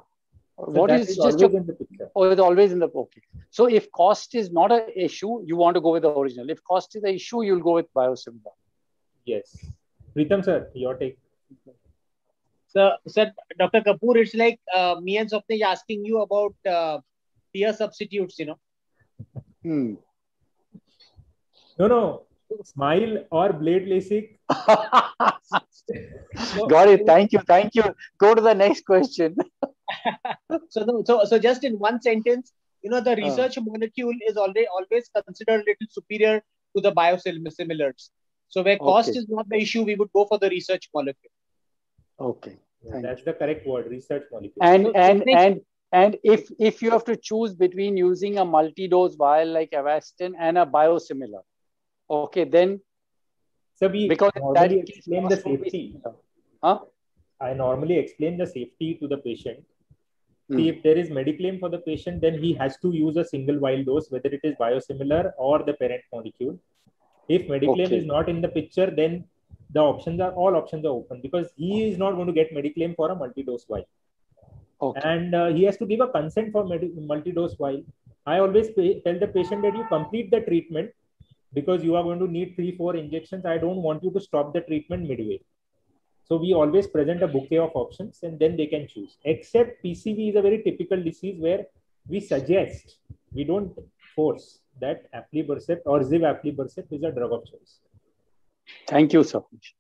so what is just in the picture? Oh, it's always in the okay. So if cost is not an issue, you want to go with the original. If cost is an issue, you'll go with biosimilar. Yes. Pritam sir, your take. Sir, Dr. Kapoor, it's like me and Swapnish asking you about peer substitutes, you know. No. Smile or blade LASIK. Got it. Thank you. Go to the next question. So just in one sentence, you know, the research molecule is always considered a little superior to the biosimilars. So where cost is not the issue, we would go for the research molecule. Okay. That's the correct word, research molecule. And if you have to choose between using a multi-dose vial like Avastin and a biosimilar, okay, then because normally explain the safety. I normally explain the safety to the patient. See, if there is Mediclaim for the patient, then he has to use a single vial dose, whether it is biosimilar or the parent molecule. If Mediclaim is not in the picture, then all options are open, because he is not going to get Mediclaim for a multi-dose vial. And he has to give a consent for multi-dose vial. I always tell the patient that you complete the treatment, because you are going to need 3-4 injections. I don't want you to stop the treatment midway. So we always present a bouquet of options and then they can choose. Except PCV is a very typical disease where we suggest, we don't force, that aflibercept or zivaflibercept is a drug of choice. Thank you, Swapnish.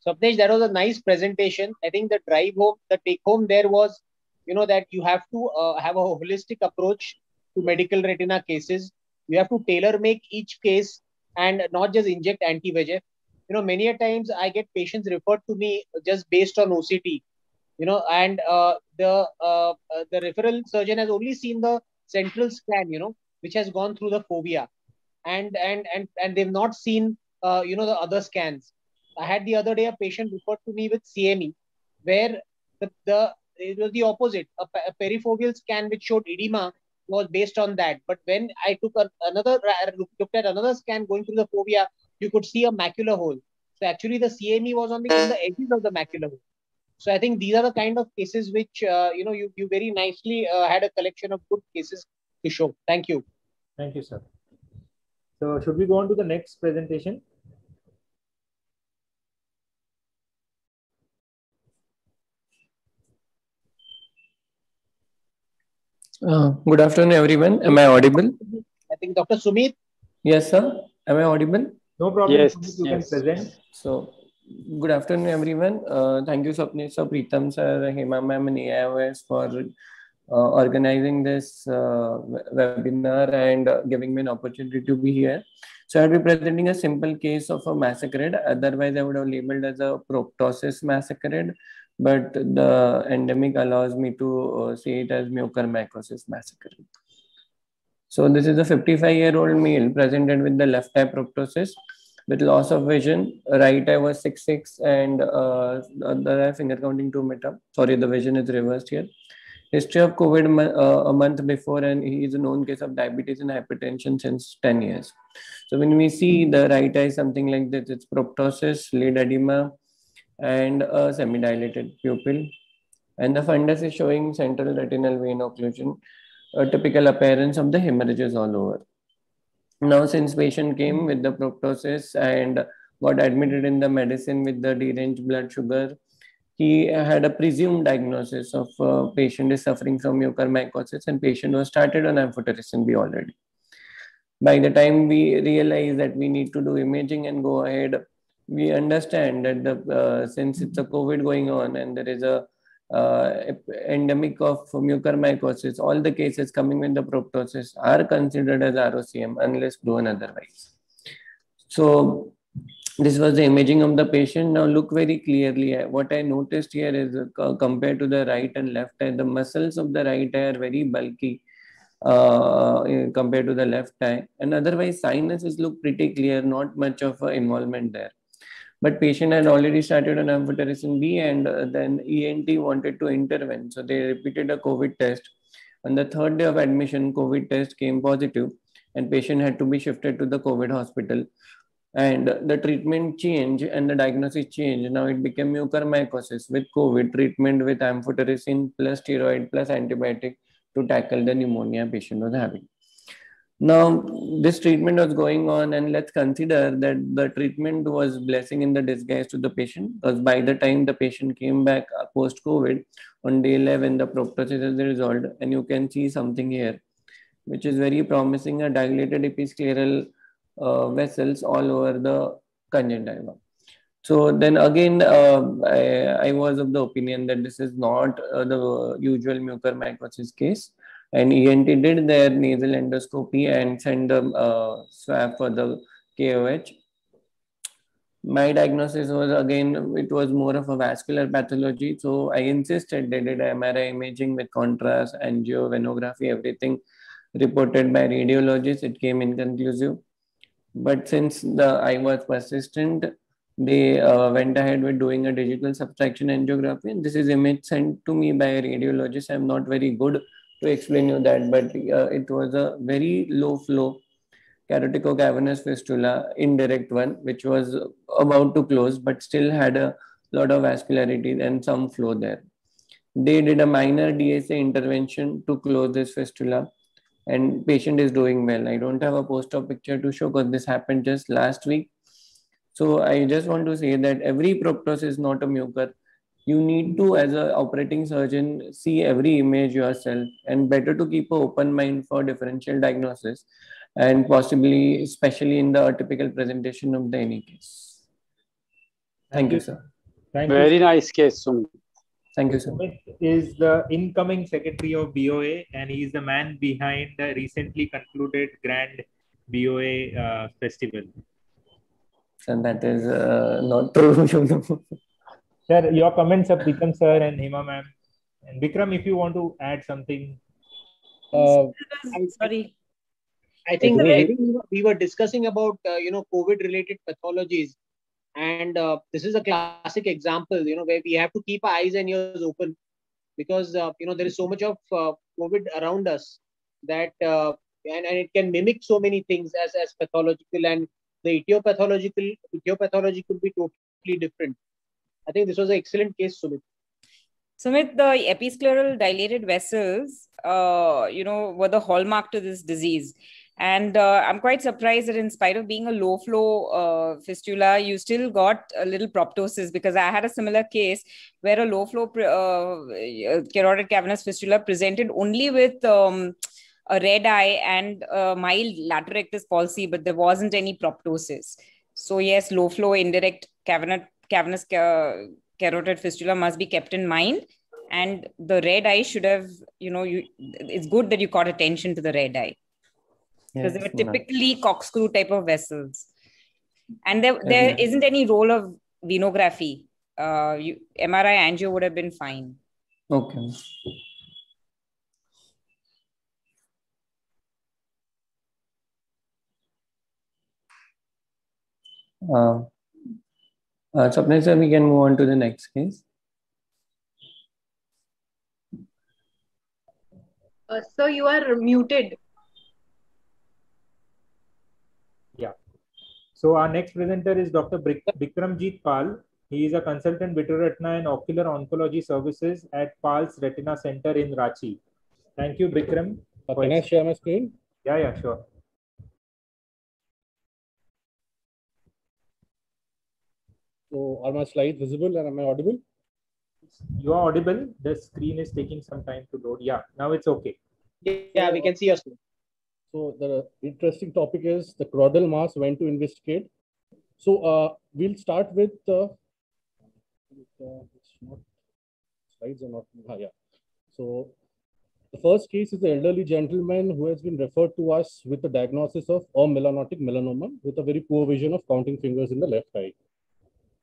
Swapnish, that was a nice presentation. I think the take home there was, you know, that you have to have a holistic approach to medical retina cases. You have to tailor make each case and not just inject anti-VEGF. You know, many a times I get patients referred to me just based on OCT, you know, and the referral surgeon has only seen the central scan, you know, which has gone through the fovea, and they've not seen, you know, the other scans. I had the other day a patient referred to me with CME, where it was the opposite. A perifoveal scan which showed edema was based on that. But when I looked at another scan going through the fovea, you could see a macular hole. So actually the CME was in the edges of the macular hole. So I think these are the kind of cases which, you know, you very nicely had a collection of good cases to show. Thank you. Thank you, sir. So should we go on to the next presentation? Good afternoon, everyone. Am I audible? I think Dr. Sumit. Yes, sir. Am I audible? No problem. Yes. You can present. So, good afternoon, everyone. Thank you, Swapnish sir, Pritam sir, Hema ma'am, and AIOS for organizing this webinar and giving me an opportunity to be here. So, I'll be presenting a simple case of a masquerade. Otherwise, I would have labeled as a proptosis masquerade. but the endemic allows me to say it as mucormycosis massacre. So this is a 55-year-old male presented with the left eye proptosis with loss of vision. Right eye was 6.6 and the other eye finger counting 2 meta. Sorry, the vision is reversed here. History of COVID a month before, and he is a known case of diabetes and hypertension since 10 years. So when we see the right eye, something like this, it's proptosis, lid edema, and a semi-dilated pupil. And the fundus is showing central retinal vein occlusion, a typical appearance of the hemorrhages all over. Now, since patient came with the proptosis and got admitted in the medicine with the deranged blood sugar, he had a presumed diagnosis of patient is suffering from mucormycosis, and patient was started on amphotericin B already. By the time we realize that we need to do imaging and go ahead, we understand that since it's a COVID going on and there is a endemic of mucormycosis, all the cases coming with the proptosis are considered as ROCM unless proven otherwise. So this was the imaging of the patient. Now look very clearly. What I noticed here is compared to the right and left eye, the muscles of the right eye are very bulky compared to the left eye. And otherwise sinuses look pretty clear, not much of involvement there. But patient had already started on amphotericin B and then ENT wanted to intervene. So they repeated a COVID test. On the third day of admission, COVID test came positive and patient had to be shifted to the COVID hospital. And the treatment changed and the diagnosis changed. Now it became mucormycosis with COVID treatment with amphotericin plus steroid plus antibiotic to tackle the pneumonia patient was having. Now, this treatment was going on, and let's consider that the treatment was blessing in the disguise to the patient, because by the time the patient came back post-COVID, on day 11, the proptosis is resolved, and you can see something here, which is very promising, a dilated episcleral vessels all over the conjunctiva. So then again, I was of the opinion that this is not the usual mucormycosis case. And ENT did their nasal endoscopy and sent the swab for the KOH. My diagnosis was again, it was more of a vascular pathology. So I insisted they did MRI imaging with contrast, angio, venography, everything reported by radiologists. It came inconclusive. But since the eye was persistent, they went ahead with doing a digital subtraction angiography. And this is image sent to me by a radiologist. I'm not very good to explain you that, but it was a very low flow caroticocavernous fistula, indirect one, which was about to close, but still had a lot of vascularity and some flow there. They did a minor DSA intervention to close this fistula, and patient is doing well. I don't have a post-op picture to show because this happened just last week. So I just want to say that every proptosis is not a mucor. You need to, as an operating surgeon, see every image yourself, and better to keep an open mind for differential diagnosis and possibly, especially in the typical presentation of the any case. Thank you, sir. Thank Very you. nice case, Sumit. Thank you, sir. Sumit is the incoming secretary of BOA, and he is the man behind the recently concluded Grand BOA festival. So that is not true. Sir, your comments of Vikram sir and Hema ma'am. And Vikram, if you want to add something. Sorry. I think we were discussing about, COVID-related pathologies. And this is a classic example, where we have to keep our eyes and ears open because, there is so much of COVID around us that, and it can mimic so many things as pathological, and the etiology could be totally different. I think this was an excellent case, Sumit. Sumit, the episcleral dilated vessels, were the hallmark to this disease. And I'm quite surprised that in spite of being a low flow fistula, you still got a little proptosis, because I had a similar case where a low flow carotid cavernous fistula presented only with a red eye and mild lateral rectus palsy, but there wasn't any proptosis. So yes, low flow indirect cavernous carotid fistula must be kept in mind. And the red eye should have, it's good that you caught attention to the red eye. Because they were typically corkscrew type of vessels. And there isn't any role of venography MRI angio would have been fine. Okay. Swapnil sir, we can move on to the next case. Sir, you are muted. Yeah. So our next presenter is Dr. Bikramjeet Pal. He is a consultant vitreoretina and ocular oncology services at Pal's Retina Center in Ranchi. Thank you, Bikram. Can I share my screen? Yeah, sure. So are my slides visible and am I audible? You are audible. The screen is taking some time to load. Yeah, now it's okay. Yeah, we can see your screen. So the interesting topic is the choroidal mass, when to investigate. So we'll start with slides are not. Yeah. So the first case is an elderly gentleman who has been referred to us with the diagnosis of amelanotic melanoma with a very poor vision of counting fingers in the left eye.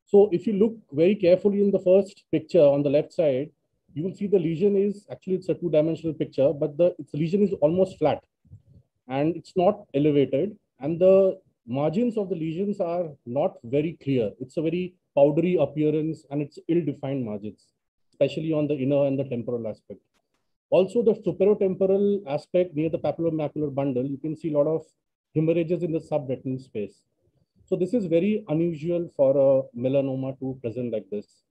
So if you look very carefully in the first picture on the left side, you will see the lesion is actually, it's a two-dimensional picture, but its lesion is almost flat and it's not elevated. And the margins of the lesions are not very clear. It's a very powdery appearance and it's ill-defined margins, especially on the inner and the temporal aspect. Also, the superotemporal aspect near the papillomacular bundle, you can see a lot of hemorrhages in the subretinal space. So this is very unusual for a melanoma to present like this.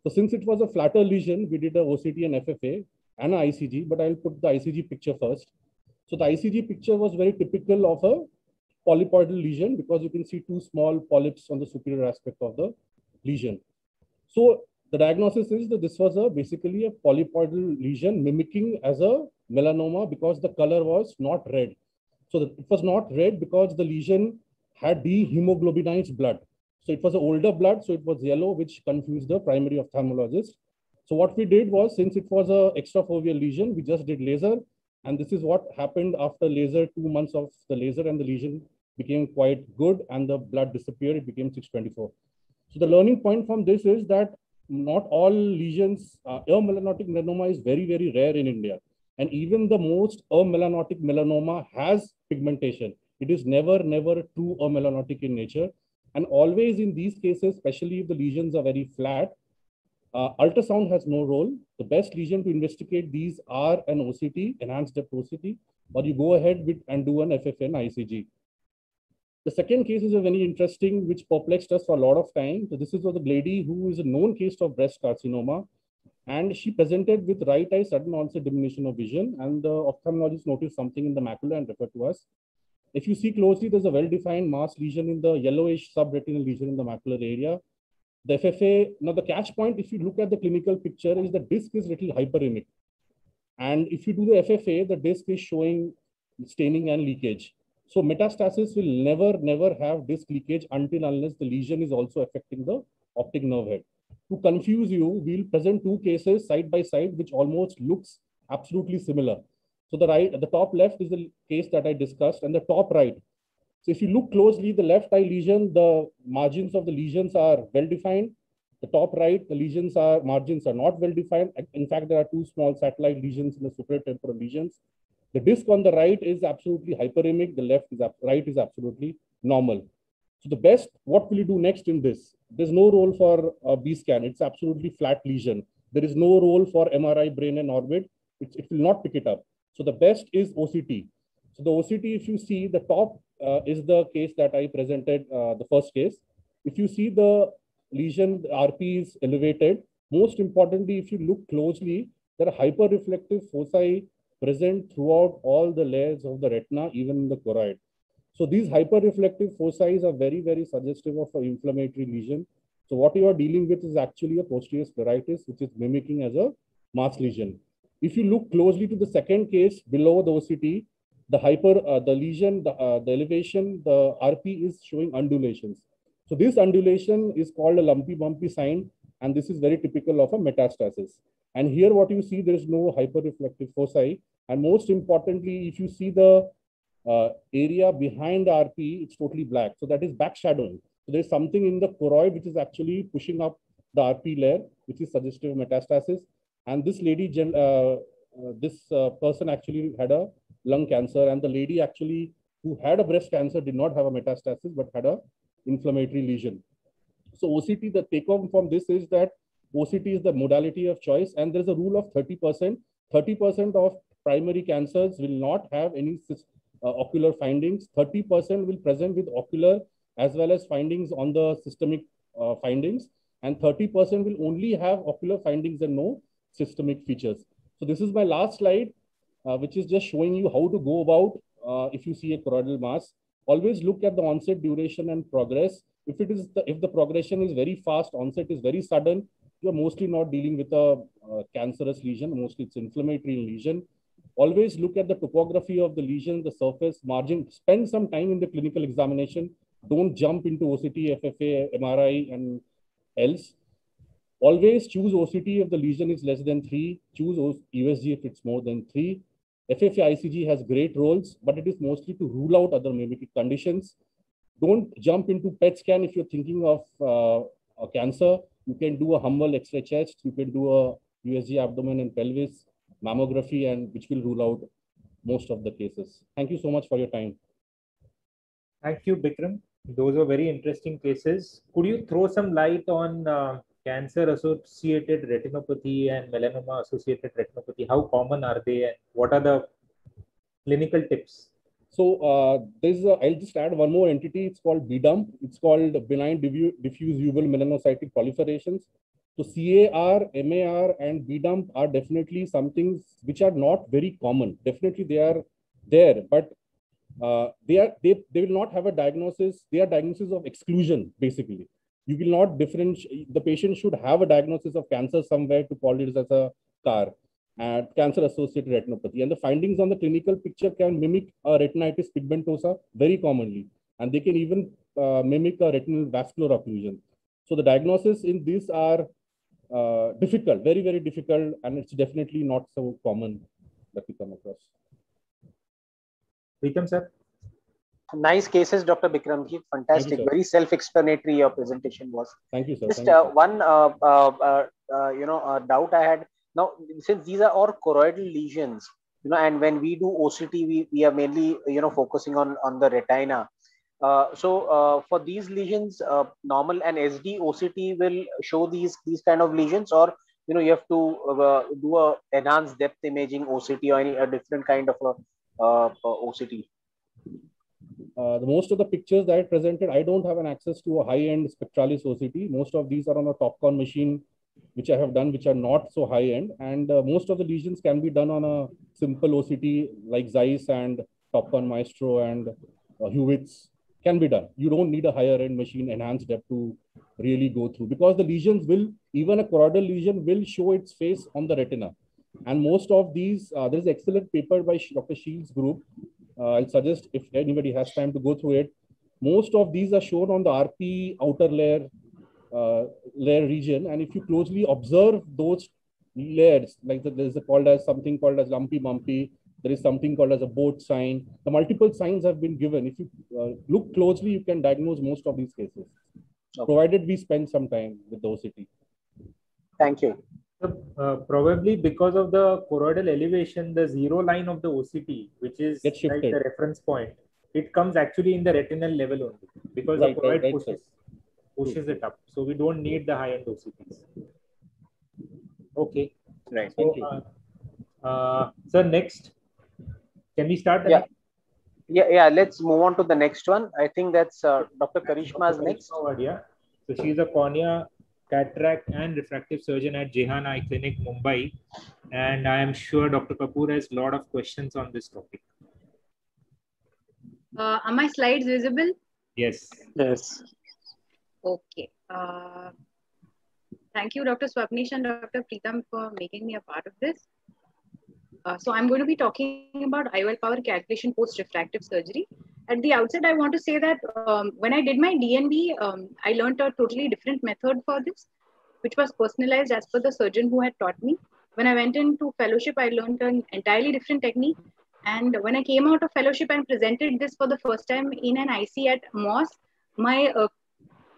So since it was a flatter lesion, we did a OCT and FFA and an ICG, but I'll put the ICG picture first. So the ICG picture was very typical of a polypoidal lesion because you can see two small polyps on the superior aspect of the lesion. So the diagnosis is that this was basically a polypoidal lesion mimicking as a melanoma because the color was not red. So it was not red because the lesion had dehemoglobinized blood. So it was an older blood, so it was yellow, which confused the primary ophthalmologist. So what we did was, since it was an extrafoveal lesion, we just did laser. And this is what happened after laser, 2 months of the laser, and the lesion became quite good and the blood disappeared, it became 624. So the learning point from this is that not all lesions, amelanotic melanoma is very, very rare in India. And even the most amelanotic melanoma has pigmentation. It is never true amelanotic in nature. And always in these cases, especially if the lesions are very flat, ultrasound has no role. The best lesion to investigate these are an OCT, enhanced depth OCT, or you go ahead with and do an FFA and ICG. The second case is a very interesting, which perplexed us for a lot of time. So this is of the lady who is a known case of breast carcinoma. And she presented with right eye sudden onset diminution of vision. And the ophthalmologist noticed something in the macula and referred to us. If you see closely, there's a well-defined mass lesion in the yellowish subretinal lesion in the macular area. The FFA, now the catch point, if you look at the clinical picture, is the disc is little hyperemic. And if you do the FFA, the disc is showing staining and leakage. So metastasis will never have disc leakage until unless the lesion is also affecting the optic nerve head. To confuse you, we'll present two cases side by side, which almost looks absolutely similar. So the top left is the case that I discussed, and the top right. So if you look closely, the left eye lesion, the margins of the lesions are well defined. The top right, the margins are not well defined. In fact, there are two small satellite lesions in the supratemporal lesions. The disc on the right is absolutely hyperemic. The right is absolutely normal. So the best, what will you do next in this? There's no role for a B scan. It's absolutely flat lesion. There is no role for MRI brain and orbit. It will not pick it up. So the best is OCT. So the OCT, if you see the top is the case that I presented, the first case. If you see the lesion, the RP is elevated. Most importantly, if you look closely, there are hyperreflective foci present throughout all the layers of the retina, even in the choroid. So these hyperreflective foci are very, very suggestive of an inflammatory lesion. So what you are dealing with is actually a posterior scleritis, which is mimicking as a mass lesion. If you look closely to the second case below the OCT, the lesion, the elevation, the RP is showing undulations. So this undulation is called a lumpy bumpy sign, and this is very typical of a metastasis. And here what you see, there is no hyperreflective foci. And most importantly, if you see the area behind the RP, it's totally black. So that is backshadowing. So there's something in the choroid which is actually pushing up the RP layer, which is suggestive of metastasis. And this lady, this person actually had a lung cancer, and the lady actually who had a breast cancer did not have a metastasis, but had a inflammatory lesion. So OCT, the take home from this is that OCT is the modality of choice, and there's a rule of 30%. 30% of primary cancers will not have any ocular findings. 30% will present with ocular as well as findings on the systemic findings, and 30% will only have ocular findings and no systemic features. So this is my last slide, which is just showing you how to go about if you see a choroidal mass. Always look at the onset, duration, and progress. If the progression is very fast, onset is very sudden, you're mostly not dealing with a cancerous lesion. Mostly it's inflammatory lesion. Always look at the topography of the lesion, the surface, margin. Spend some time in the clinical examination. Don't jump into OCT, FFA, MRI, and else. Always choose OCT if the lesion is less than 3. Choose USG if it's more than 3. FFA ICG has great roles, but it is mostly to rule out other mimic conditions. Don't jump into PET scan if you're thinking of a cancer. You can do a humble X-ray chest. You can do a USG abdomen and pelvis mammography, and which will rule out most of the cases. Thank you so much for your time. Thank you, Bikram. Those were very interesting cases. Could you throw some light on cancer-associated retinopathy and melanoma-associated retinopathy? How common are they, and what are the clinical tips? So I'll just add one more entity. It's called BDUMP. It's called benign diffuse uveal melanocytic proliferations. So CAR, MAR, and BDUMP are definitely some things which are not very common. Definitely they are there, but they will not have a diagnosis. They are diagnosis of exclusion, basically. You will not differentiate. The patient should have a diagnosis of cancer somewhere to call it as a CAR. Cancer-associated retinopathy. And the findings on the clinical picture can mimic a retinitis pigmentosa very commonly. And they can even mimic a retinal vascular occlusion. So the diagnosis in these are difficult, very, very difficult. And it's definitely not so common that we come across. Bikram, sir. Nice cases, Dr. Bikramji. Fantastic. You, very self-explanatory your presentation was. Thank you, sir. Just one doubt I had. Now, since these are all choroidal lesions, and when we do OCT, we are mainly, focusing on the retina. So for these lesions, normal and SD OCT will show these kind of lesions, or you have to do a enhanced depth imaging OCT or a different kind of OCT. The most of the pictures that I presented, I don't have an access to a high-end Spectralis OCT. Most of these are on a TopCon machine, which I have done, which are not so high-end. And most of the lesions can be done on a simple OCT like Zeiss and TopCon Maestro and Hewitts can be done. You don't need a higher-end machine, enhanced depth to really go through, because the lesions will, even a choroidal lesion will show its face on the retina. And most of these, there's an excellent paper by Dr. Shields' group. I'll suggest if anybody has time to go through it. Most of these are shown on the RP outer layer region, and if you closely observe those layers, like there's something called as lumpy bumpy, there is something called as a boat sign. The multiple signs have been given. If you look closely, you can diagnose most of these cases, provided we spend some time with the OCT. Thank you. Probably because of the choroidal elevation, the zero line of the OCT, which is like the reference point, it comes actually in the retinal level only, because the choroid pushes it up. So we don't need the high-end OCTs. Okay. Right. So, Thank you. Sir, next. Can we start? Yeah. Let's move on to the next one. I think that's Dr. Karishma's next. So she's a cornea, cataract and refractive surgeon at Jehan Eye Clinic, Mumbai. And I am sure Dr. Kapoor has a lot of questions on this topic. Are my slides visible? Yes. Yes. Okay. Thank you, Dr. Swapnish and Dr. Preetham, for making me a part of this. So I'm going to be talking about IOL power calculation post-refractive surgery. At the outset, I want to say that when I did my DNB, I learned a totally different method for this, which was personalized as per the surgeon who had taught me. When I went into fellowship, I learned an entirely different technique. And when I came out of fellowship and presented this for the first time in an IC at Moss, my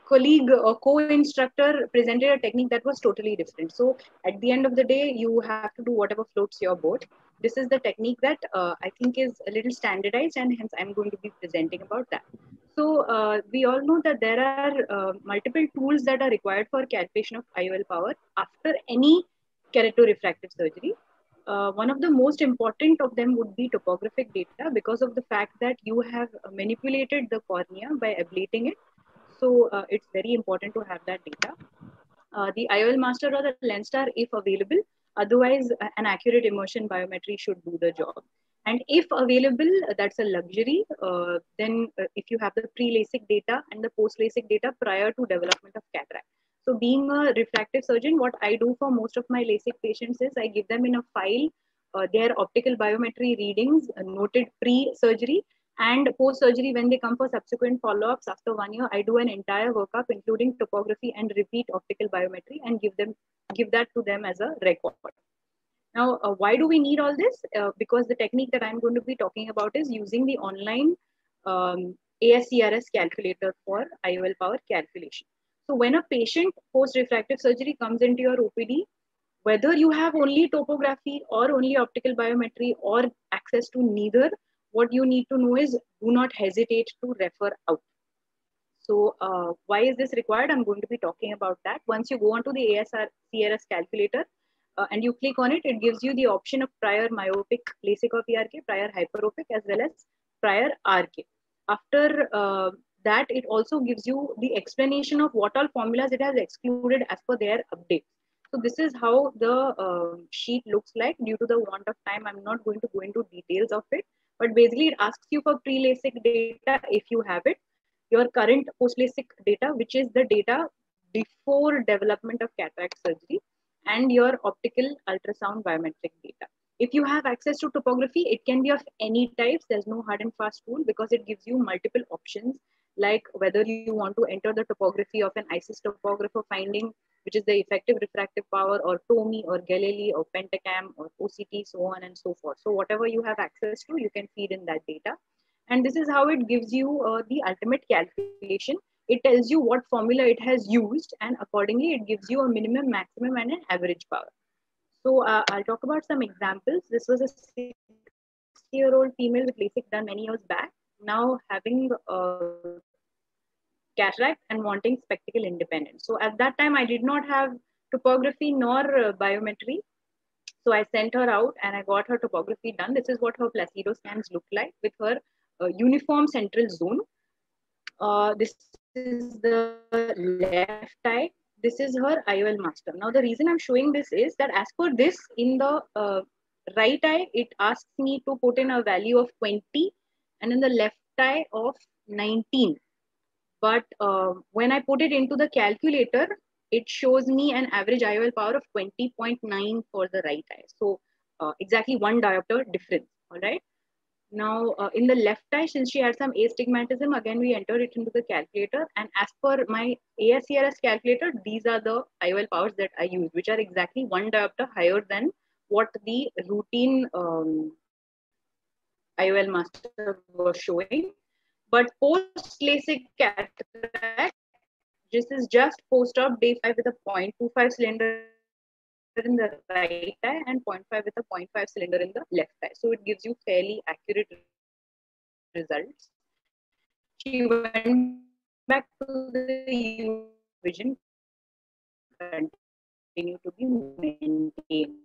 colleague or co-instructor presented a technique that was totally different. So at the end of the day, you have to do whatever floats your boat. This is the technique that I think is a little standardized, and hence I'm going to be presenting about that. So we all know that there are multiple tools that are required for calculation of IOL power after any keratorefractive surgery. One of the most important of them would be topographic data, because of the fact that you have manipulated the cornea by ablating it. So it's very important to have that data. The IOL master or the LensStar if available. Otherwise, an accurate immersion biometry should do the job. And if available, that's a luxury. Then if you have the pre-LASIK data and the post-LASIK data prior to development of cataract. So being a refractive surgeon, what I do for most of my LASIK patients is I give them in a file their optical biometry readings noted pre-surgery and post-surgery. When they come for subsequent follow-ups after 1 year, I do an entire workup including topography and repeat optical biometry and give that to them as a record. Now, why do we need all this? Because the technique that I'm going to be talking about is using the online ASCRS calculator for IOL power calculation. So when a patient post-refractive surgery comes into your OPD, whether you have only topography or only optical biometry or access to neither, what you need to know is do not hesitate to refer out. So why is this required? I'm going to be talking about that. Once you go onto the ASCRS calculator and you click on it, it gives you the option of prior myopic LASIK or PRK, prior hyperopic, as well as prior RK. After that, it also gives you the explanation of what all formulas it has excluded as per their update. So this is how the sheet looks like. Due to the want of time, I'm not going to go into details of it. But basically, it asks you for pre-LASIK data if you have it, your current post-LASIK data, which is the data before development of cataract surgery, and your optical ultrasound biometric data. If you have access to topography, it can be of any types. There's no hard and fast rule because it gives you multiple options, like whether you want to enter the topography of an ISIS topographer finding, which is the effective refractive power, or TOMI, or Galilei, or Pentacam, or OCT, so on and so forth. So whatever you have access to, you can feed in that data. And this is how it gives you the ultimate calculation. It tells you what formula it has used, and accordingly, it gives you a minimum, maximum, and an average power. So I'll talk about some examples. This was a 60-year-old female with LASIK done many years back, now having cataract and wanting spectacle independence. So at that time, I did not have topography nor biometry. So I sent her out and I got her topography done. This is what her Placido scans look like with her uniform central zone. This is the left eye. This is her IOL master. Now, the reason I'm showing this is that as per this, in the right eye, it asks me to put in a value of 20 and in the left eye of 19. But when I put it into the calculator, it shows me an average IOL power of 20.9 for the right eye. So exactly 1 diopter difference, all right? Now, in the left eye, since she had some astigmatism, again, we entered it into the calculator. And as per my ASCRS calculator, these are the IOL powers that I use, which are exactly 1 diopter higher than what the routine IOL master was showing. But post-LASIK cataract, this is just post-op day 5 with a 0.25 cylinder in the right eye and 0.5 with a 0.5 cylinder in the left eye. So it gives you fairly accurate results. She went back to the vision, continue to be maintained.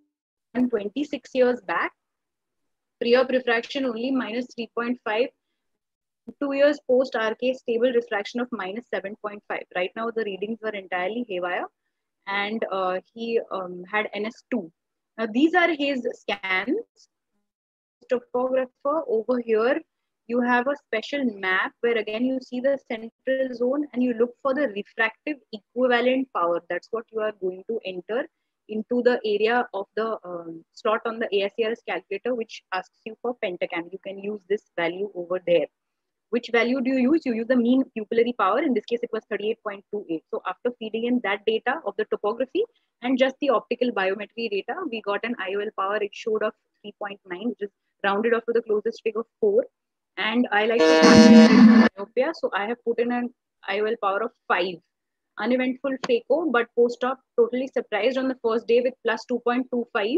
And 26 years back, pre-op refraction only minus 3.5. 2 years post RK, stable refraction of minus 7.5. Right now, the readings were entirely haywire, and he had NS2. Now, these are his scans. Topographer over here, you have a special map where again you see the central zone and you look for the refractive equivalent power. That's what you are going to enter into the area of the slot on the ASCRS calculator, which asks you for Pentacam. You can use this value over there. Which value do you use? You use the mean pupillary power. In this case, it was 38.28. So after feeding in that data of the topography and just the optical biometry data, we got an IOL power. It showed of 3.9, which is rounded off to the closest figure of 4. And I like to calculate myopia. So I have put in an IOL power of 5. Uneventful phaco, but post-op totally surprised on the first day with plus 2.25.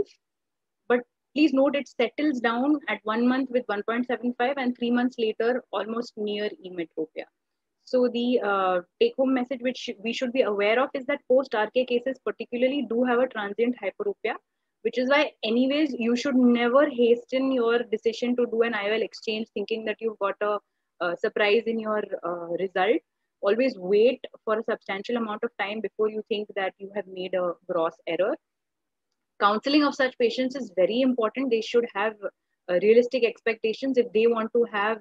But please note it settles down at 1 month with 1.75 and 3 months later almost near emetropia. So the take-home message which we should be aware of is that post-RK cases particularly do have a transient hyperopia, which is why anyways you should never hasten your decision to do an IOL exchange thinking that you've got a surprise in your result. Always wait for a substantial amount of time before you think that you have made a gross error. Counseling of such patients is very important. They should have realistic expectations. If they want to have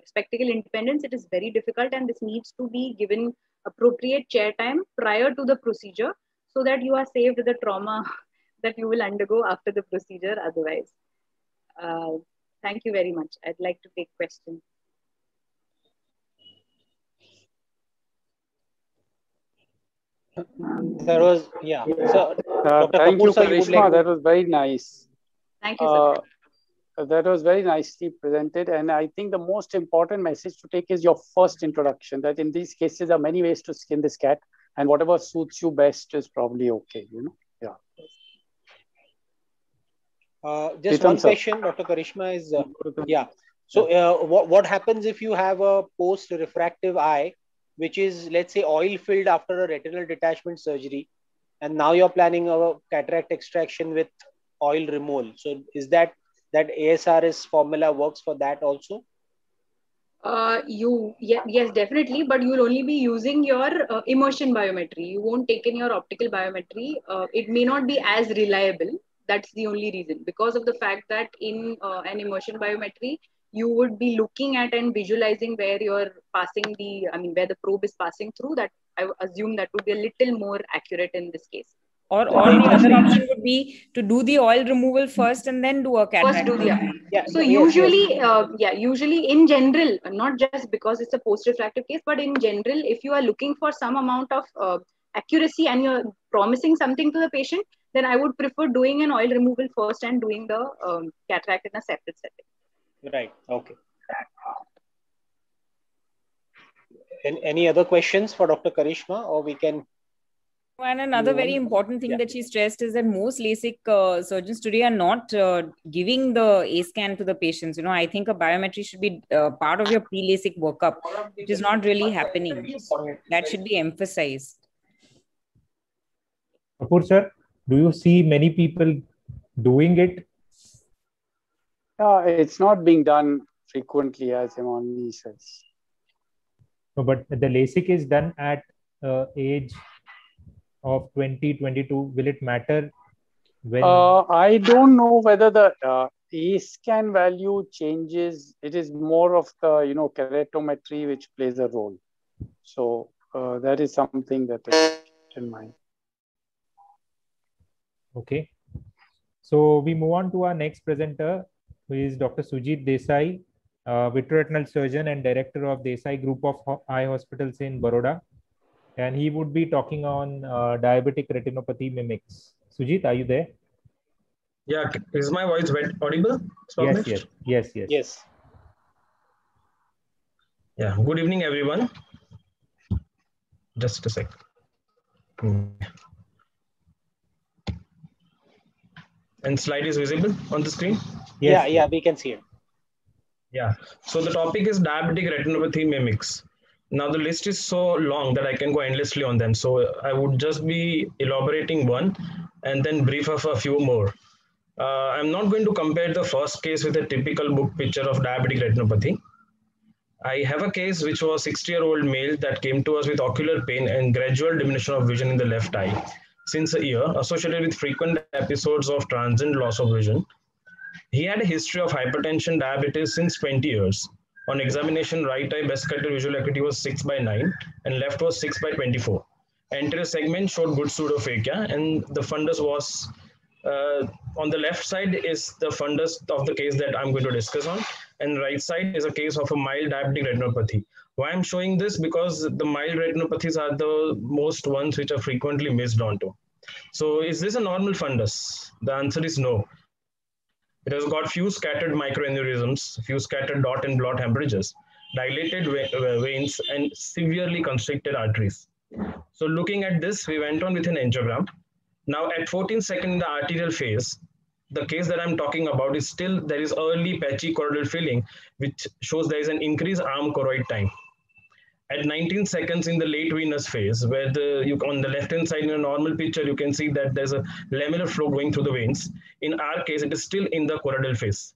spectacle independence, it is very difficult, and this needs to be given appropriate chair time prior to the procedure so that you are saved the trauma that you will undergo after the procedure otherwise. Thank you very much. I'd like to take questions. That was, yeah. So, Dr. Thank Kapoor, you, sir, Karishma. That was very nice. Thank you, sir. That was very nicely presented. And I think the most important message to take is your first introduction, that in these cases there are many ways to skin this cat, and whatever suits you best is probably okay, you know? Yeah. Just one question, Dr. Karishma, is, yeah. So what happens if you have a post-refractive eye, which is, let's say, oil-filled after a retinal detachment surgery, and now you're planning a cataract extraction with oil removal. So is that ASRS formula works for that also? Yes, definitely, but you will only be using your immersion biometry. You won't take in your optical biometry. It may not be as reliable. That's the only reason, because of the fact that in an immersion biometry, you would be looking at and visualizing where you're passing where the probe is passing through. That I assume that would be a little more accurate in this case. Or the other option would be to do the oil removal first and then do a cataract. First do the So usually, usually in general, not just because it's a post-refractive case, but in general, if you are looking for some amount of accuracy and you're promising something to the patient, then I would prefer doing an oil removal first and doing the cataract in a separate setting. Right. Okay. Any other questions for Dr. Karishma, or we can? And another very important thing that she stressed is that most LASIK surgeons today are not giving the A scan to the patients. You know, I think a biometry should be part of your pre-LASIK workup, which is not really happening. That should be emphasized. Kapoor sir, do you see many people doing it? It's not being done frequently, as Himani says. No, but the LASIK is done at age of 20, 22. Will it matter when? I don't know whether the A scan value changes. It is more of the, keratometry which plays a role. So that is something that is in mind. Okay. So we move on to our next presenter, who is Dr. Sujit Desai, vitreoretinal surgeon and director of Desai Group of Eye Hospitals in Baroda. And he would be talking on diabetic retinopathy mimics. Sujit, are you there? Yeah, is my voice audible? Yes. Yeah, good evening, everyone. Just a sec. And slide is visible on the screen? Yes. Yeah, we can see it. Yeah, so the topic is diabetic retinopathy mimics. Now the list is so long that I can go endlessly on them. So I would just be elaborating one and then brief of a few more. I'm not going to compare the first case with a typical book picture of diabetic retinopathy. I have a case which was a 60-year-old male that came to us with ocular pain and gradual diminution of vision in the left eye since a year, associated with frequent episodes of transient loss of vision. He had a history of hypertension, diabetes since 20 years. On examination, right eye best corrected visual acuity was 6/9 and left was 6/24. Anterior segment showed good pseudophakia, and the fundus was on the left side is the fundus of the case that I'm going to discuss on, and right side is a case of a mild diabetic retinopathy. Why I'm showing this? Because the mild retinopathies are the most ones which are frequently missed onto. So is this a normal fundus? The answer is no. It has got few scattered microaneurysms, few scattered dot and blot hemorrhages, dilated veins, and severely constricted arteries. So looking at this, we went on with an angiogram. Now at 14 seconds in the arterial phase, the case that I'm talking about is still there is early patchy choroidal filling, which shows there is an increased arm choroid time. At 19 seconds in the late venous phase, where on the left-hand side in a normal picture, you can see that there's a lamellar flow going through the veins. In our case, it is still in the choroidal phase.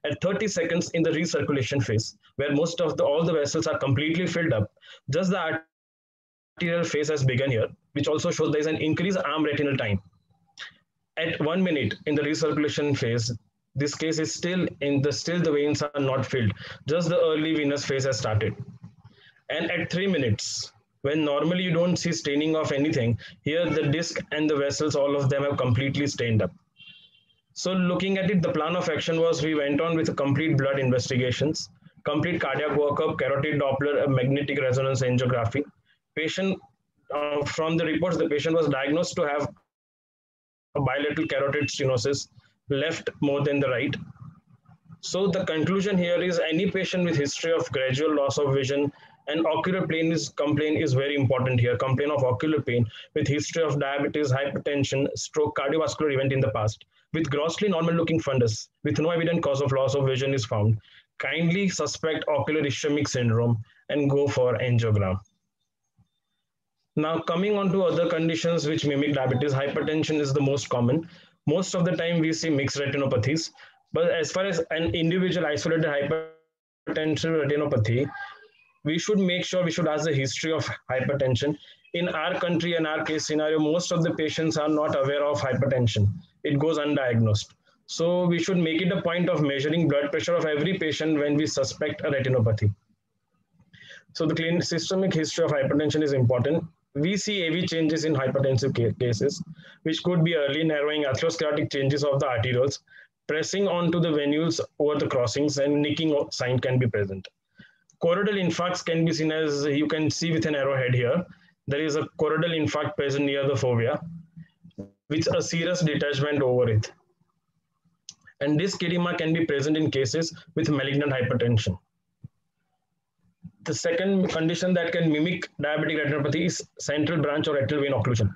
At 30 seconds in the recirculation phase, where most of all the vessels are completely filled up, just the arterial phase has begun here, which also shows there is an increased arm retinal time. At 1 minute in the recirculation phase, this case is still the veins are not filled. Just the early venous phase has started. And at 3 minutes, when normally you don't see staining of anything, here the disc and the vessels, all of them have completely stained up. So looking at it, the plan of action was we went on with a complete blood investigations, complete cardiac workup, carotid Doppler, magnetic resonance angiography. Patient, from the reports, the patient was diagnosed to have a bilateral carotid stenosis, left more than the right. So the conclusion here is any patient with history of gradual loss of vision and ocular pain complaint is very important here. Complaint of ocular pain with history of diabetes, hypertension, stroke, cardiovascular event in the past, with grossly normal looking fundus, with no evident cause of loss of vision is found. Kindly suspect ocular ischemic syndrome and go for angiogram. Now coming on to other conditions which mimic diabetes, hypertension is the most common. Most of the time we see mixed retinopathies, but as far as an individual isolated hypertensive retinopathy, we should make sure we should ask the history of hypertension. In our country and our case scenario, most of the patients are not aware of hypertension. It goes undiagnosed. So we should make it a point of measuring blood pressure of every patient when we suspect a retinopathy. So the systemic history of hypertension is important. We see AV changes in hypertensive cases, which could be early narrowing atherosclerotic changes of the arterioles, pressing onto the venules over the crossings, and nicking sign can be present. Choroidal infarcts can be seen as you can see with an arrowhead here. There is a choroidal infarct present near the fovea with a serous detachment over it. And disc edema can be present in cases with malignant hypertension. The second condition that can mimic diabetic retinopathy is central branch or retinal vein occlusion.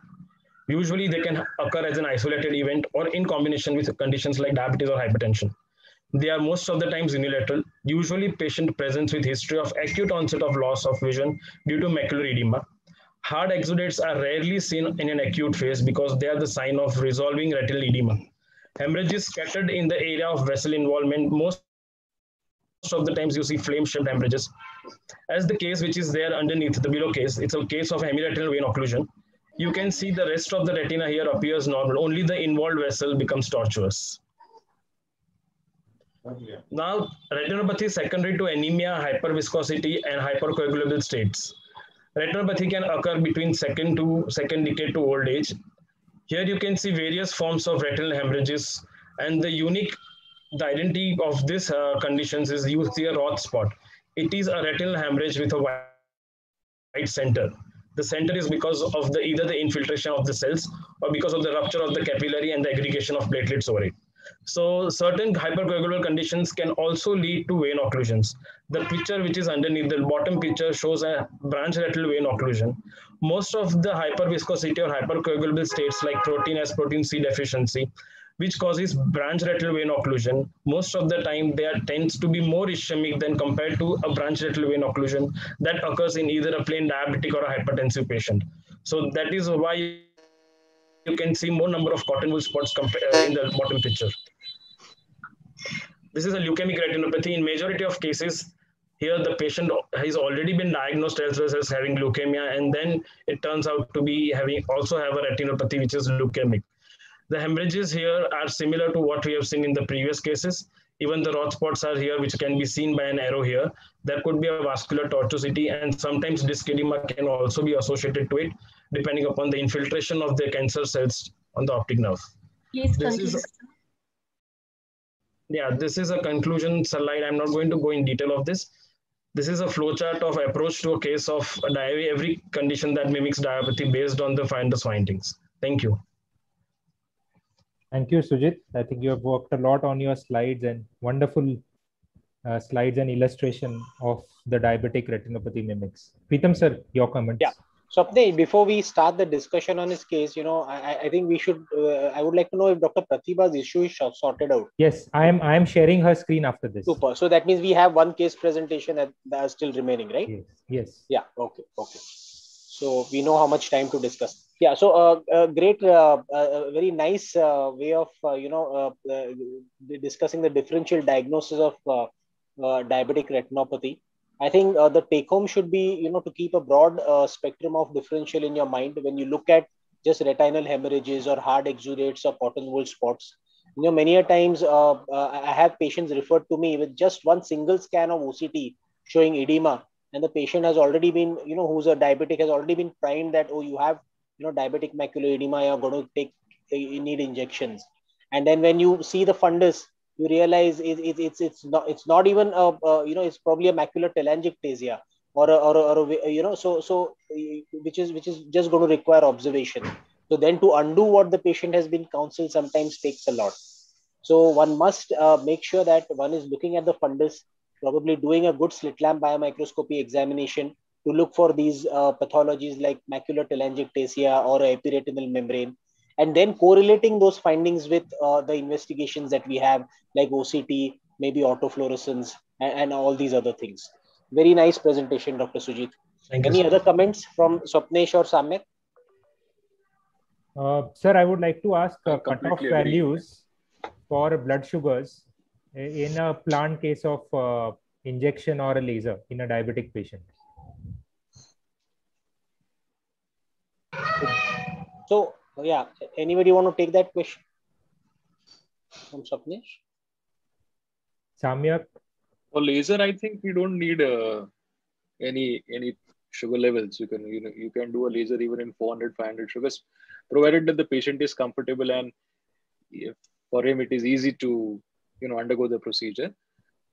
Usually they can occur as an isolated event or in combination with conditions like diabetes or hypertension. They are most of the times unilateral. Usually patient presents with history of acute onset of loss of vision due to macular edema. Hard exudates are rarely seen in an acute phase because they are the sign of resolving retinal edema. Hemorrhages scattered in the area of vessel involvement. Most of the times you see flame-shaped hemorrhages. As the case which is there underneath the below case, it's a case of hemiretinal vein occlusion. You can see the rest of the retina here appears normal. Only the involved vessel becomes tortuous. Now, retinopathy is secondary to anemia, hyperviscosity, and hypercoagulable states. Retinopathy can occur between second decade to old age. Here you can see various forms of retinal hemorrhages, and the identity of this conditions is you see a Roth spot. It is a retinal hemorrhage with a white center. The center is because of either the infiltration of the cells or because of the rupture of the capillary and the aggregation of platelets over it. So certain hypercoagulable conditions can also lead to vein occlusions. The picture which is underneath, the bottom picture shows a branch retinal vein occlusion. Most of the hyperviscosity or hypercoagulable states like protein S, protein C deficiency, which causes branch retinal vein occlusion, most of the time there tends to be more ischemic than compared to a branch retinal vein occlusion that occurs in either a plain diabetic or a hypertensive patient. So that is why you can see more number of cotton wool spots in the bottom picture. This is a leukemic retinopathy. In majority of cases, here the patient has already been diagnosed as well as having leukemia, and then it turns out to be also have a retinopathy which is leukemic. The hemorrhages here are similar to what we have seen in the previous cases. Even the Roth spots are here, which can be seen by an arrow here. There could be a vascular tortuosity, and sometimes disc edema can also be associated to it, depending upon the infiltration of the cancer cells on the optic nerve. Please continue. This is a conclusion slide. I'm not going to go in detail of this. This is a flowchart of approach to a case of every condition that mimics diabetes based on the finder's findings. Thank you. Thank you, Sujit. I think you have worked a lot on your slides and wonderful slides and illustration of the diabetic retinopathy mimics. Pritam sir, your comments. Yeah. So before we start the discussion on his case, I think we should. I would like to know if Dr. Pratibha's issue is sorted out. Yes, I am sharing her screen after this. Super. So that means we have one case presentation that is still remaining, right? Yes. Yes. Yeah. Okay. So we know how much time to discuss. Yeah. So great, very nice way of discussing the differential diagnosis of diabetic retinopathy. I think the take home should be, to keep a broad spectrum of differential in your mind when you look at just retinal hemorrhages or hard exudates or cotton wool spots. Many a times I have patients referred to me with just one single scan of OCT showing edema, and the patient has already been, who's a diabetic, has already been primed that, oh, you have, diabetic macular edema, you're going to you need injections. And then when you see the fundus, you realize it's not even it's probably a macular telangiectasia so which is just going to require observation. So then to undo what the patient has been counseled sometimes takes a lot. So one must make sure that one is looking at the fundus, probably doing a good slit lamp biomicroscopy examination to look for these pathologies like macular telangiectasia or epiretinal membrane, and then correlating those findings with the investigations that we have, like OCT, maybe autofluorescence, and all these other things. Very nice presentation, Dr. Sujit. Any other comments from Swapnesh or Samyak? Sir, I would like to ask cutoff values for blood sugars in a planned case of injection or a laser in a diabetic patient. So, yeah, anybody want to take that question from Swapnesh? Samyak? For laser, I think we don't need any sugar levels. You can do a laser even in 400, 500 sugars, provided that the patient is comfortable and if for him it is easy to undergo the procedure.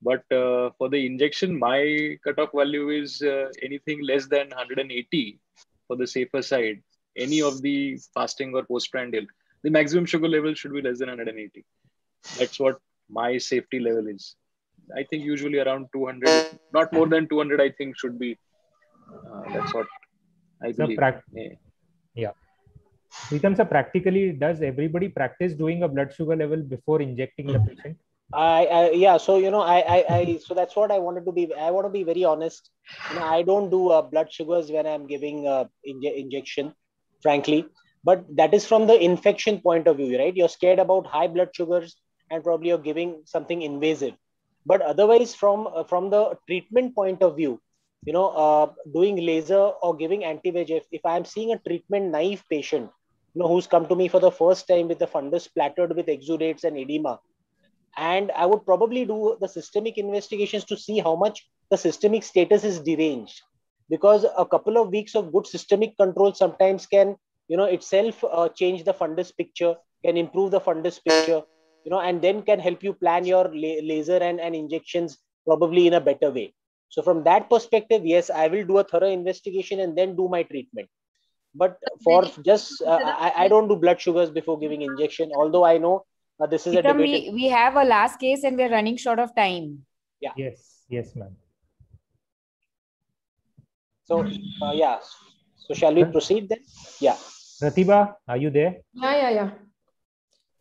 But for the injection, my cutoff value is anything less than 180 for the safer side. Any of the fasting or postprandial, the maximum sugar level should be less than 180. That's what my safety level is. I think usually around 200, not more than 200, I think should be. That's what I believe. Yeah. Pritam sir, practically, does everybody practice doing a blood sugar level before injecting the patient? Yeah. So, so that's what I wanted to be. I want to be very honest. I don't do blood sugars when I'm giving injection, frankly, but that is from the infection point of view, right? You're scared about high blood sugars and probably you're giving something invasive. But otherwise, from the treatment point of view, doing laser or giving anti-VEGF, if I'm seeing a treatment naive patient, who's come to me for the first time with the fundus splattered with exudates and edema, and I would probably do the systemic investigations to see how much the systemic status is deranged, because a couple of weeks of good systemic control sometimes can, itself change the fundus picture, can improve the fundus picture, and then can help you plan your laser and injections probably in a better way. So from that perspective, yes, I will do a thorough investigation and then do my treatment. But for just, I don't do blood sugars before giving injection, although I know this is a debate. We have a last case and we're running short of time. Yeah. Yes, ma'am. So, yeah. So shall we proceed then? Yeah. Pratibha, are you there? Yeah.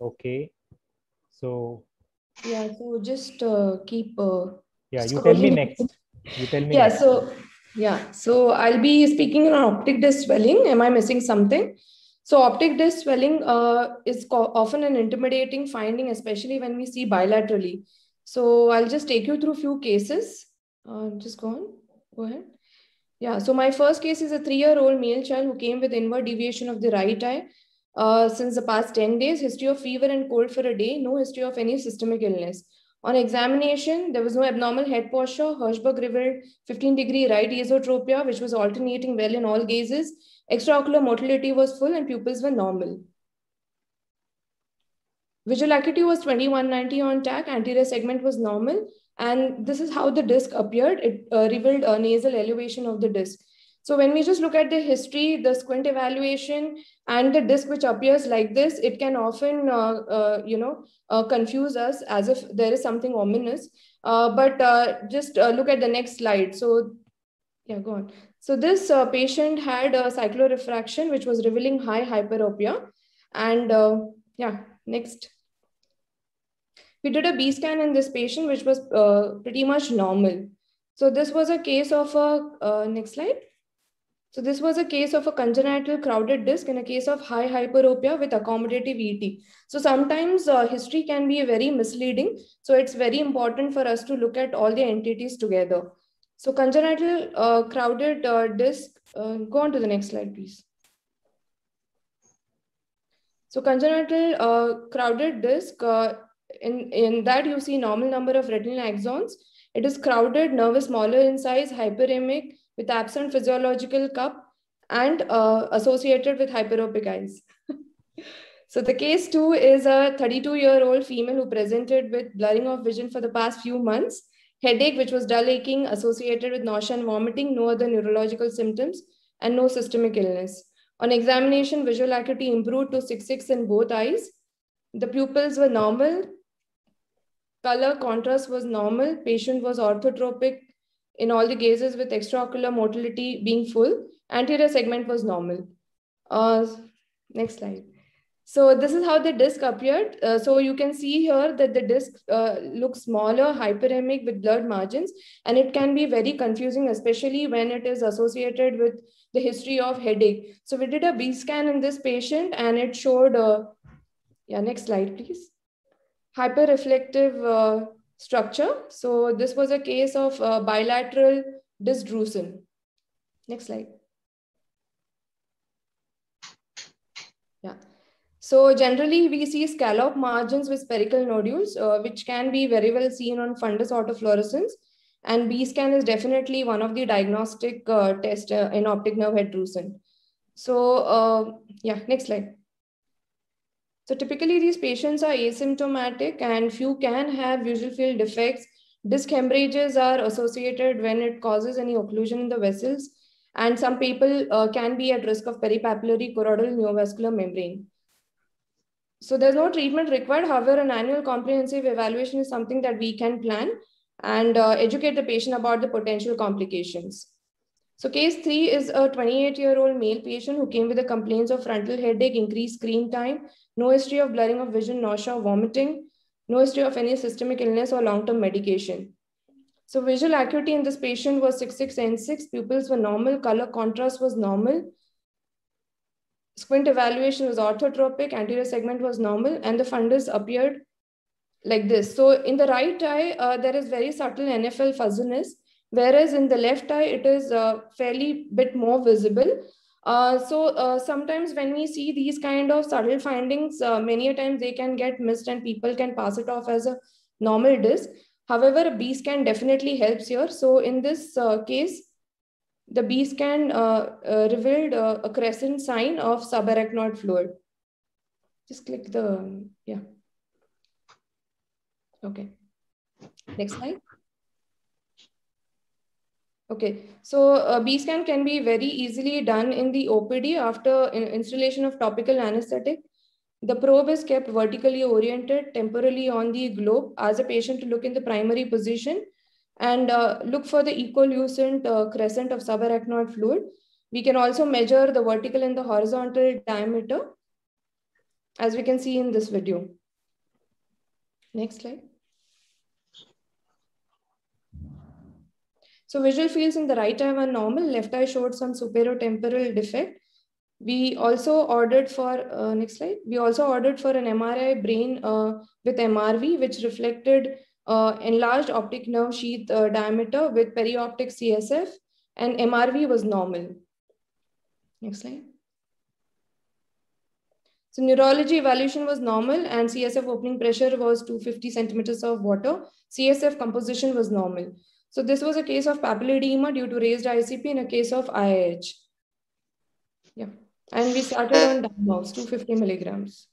Okay. So. Yeah, so just keep. Yeah, you tell me next. You tell me. Yeah, next. so I'll be speaking on optic disc swelling. Am I missing something? So optic disc swelling is often an intimidating finding, especially when we see bilaterally. So I'll just take you through a few cases. Just go ahead. Yeah, so my first case is a 3-year-old male child who came with inward deviation of the right eye. Since the past 10 days, history of fever and cold for a day, no history of any systemic illness. On examination, there was no abnormal head posture. Hirschberg revealed 15-degree right esotropia, which was alternating well in all gazes. Extraocular motility was full and pupils were normal. Visual acuity was 2190 on TAC. Anterior segment was normal. And this is how the disc appeared. It revealed a nasal elevation of the disc. So when we just look at the history, the squint evaluation and the disc which appears like this, it can often, confuse us as if there is something ominous. Just look at the next slide. So yeah, go on. So this patient had a cyclorefraction, which was revealing high hyperopia. And next. We did a B scan in this patient, which was pretty much normal. So this was a case of a, next slide. So this was a case of a congenital crowded disc in a case of high hyperopia with accommodative ET. So sometimes history can be very misleading. So it's very important for us to look at all the entities together. So congenital crowded disc, go on to the next slide, please. So congenital crowded disc, in that you see normal number of retinal axons. It is crowded, nervous smaller in size, hyperemic, with absent physiological cup and associated with hyperopic eyes. So the case 2 is a 32-year-old female who presented with blurring of vision for the past few months, headache, which was dull aching, associated with nausea and vomiting, no other neurological symptoms, and no systemic illness. On examination, visual acuity improved to 6.6 in both eyes. The pupils were normal. Color contrast was normal. Patient was orthotropic in all the gazes with extraocular motility being full. Anterior segment was normal. Next slide. So this is how the disc appeared. So you can see here that the disc looks smaller, hyperemic with blurred margins, and it can be very confusing, especially when it is associated with the history of headache. So we did a B scan in this patient and it showed, next slide, please. Hyperreflective structure. So this was a case of bilateral disc drusen. Next slide. Yeah. So generally we see scallop margins with spherical nodules, which can be very well seen on fundus autofluorescence. And B scan is definitely one of the diagnostic tests in optic nerve head drusen. So next slide. So typically these patients are asymptomatic and few can have visual field defects. Disc hemorrhages are associated when it causes any occlusion in the vessels. And some people can be at risk of peripapillary choroidal neovascular membrane. So there's no treatment required. However, an annual comprehensive evaluation is something that we can plan and educate the patient about the potential complications. So case 3 is a 28-year-old male patient who came with the complaints of frontal headache, increased screen time, no history of blurring of vision, nausea, vomiting, no history of any systemic illness or long-term medication. So visual acuity in this patient was 6.6 N6, pupils were normal, color contrast was normal, squint evaluation was orthotropic, anterior segment was normal, and the fundus appeared like this. So in the right eye, there is very subtle NFL fuzziness, whereas in the left eye, it is fairly bit more visible. Sometimes when we see these kind of subtle findings, many a times they can get missed and people can pass it off as a normal disc. However, a B scan definitely helps here. So in this case, the B scan revealed a crescent sign of subarachnoid fluid. Just click the, Okay. Next slide. Okay, so B scan can be very easily done in the OPD after installation of topical anesthetic. The probe is kept vertically oriented temporally on the globe as a patient to look in the primary position and look for the equilucent crescent of subarachnoid fluid. We can also measure the vertical and the horizontal diameter, as we can see in this video. Next slide. So visual fields in the right eye were normal, left eye showed some superotemporal defect. We also ordered for, next slide, we also ordered for an MRI brain with MRV, which reflected enlarged optic nerve sheath diameter with perioptic CSF, and MRV was normal. Next slide. So neurology evaluation was normal and CSF opening pressure was 250 centimeters of water. CSF composition was normal. So this was a case of papilledema due to raised ICP in a case of IIH. Yeah. And we started on Diamox, 250 milligrams.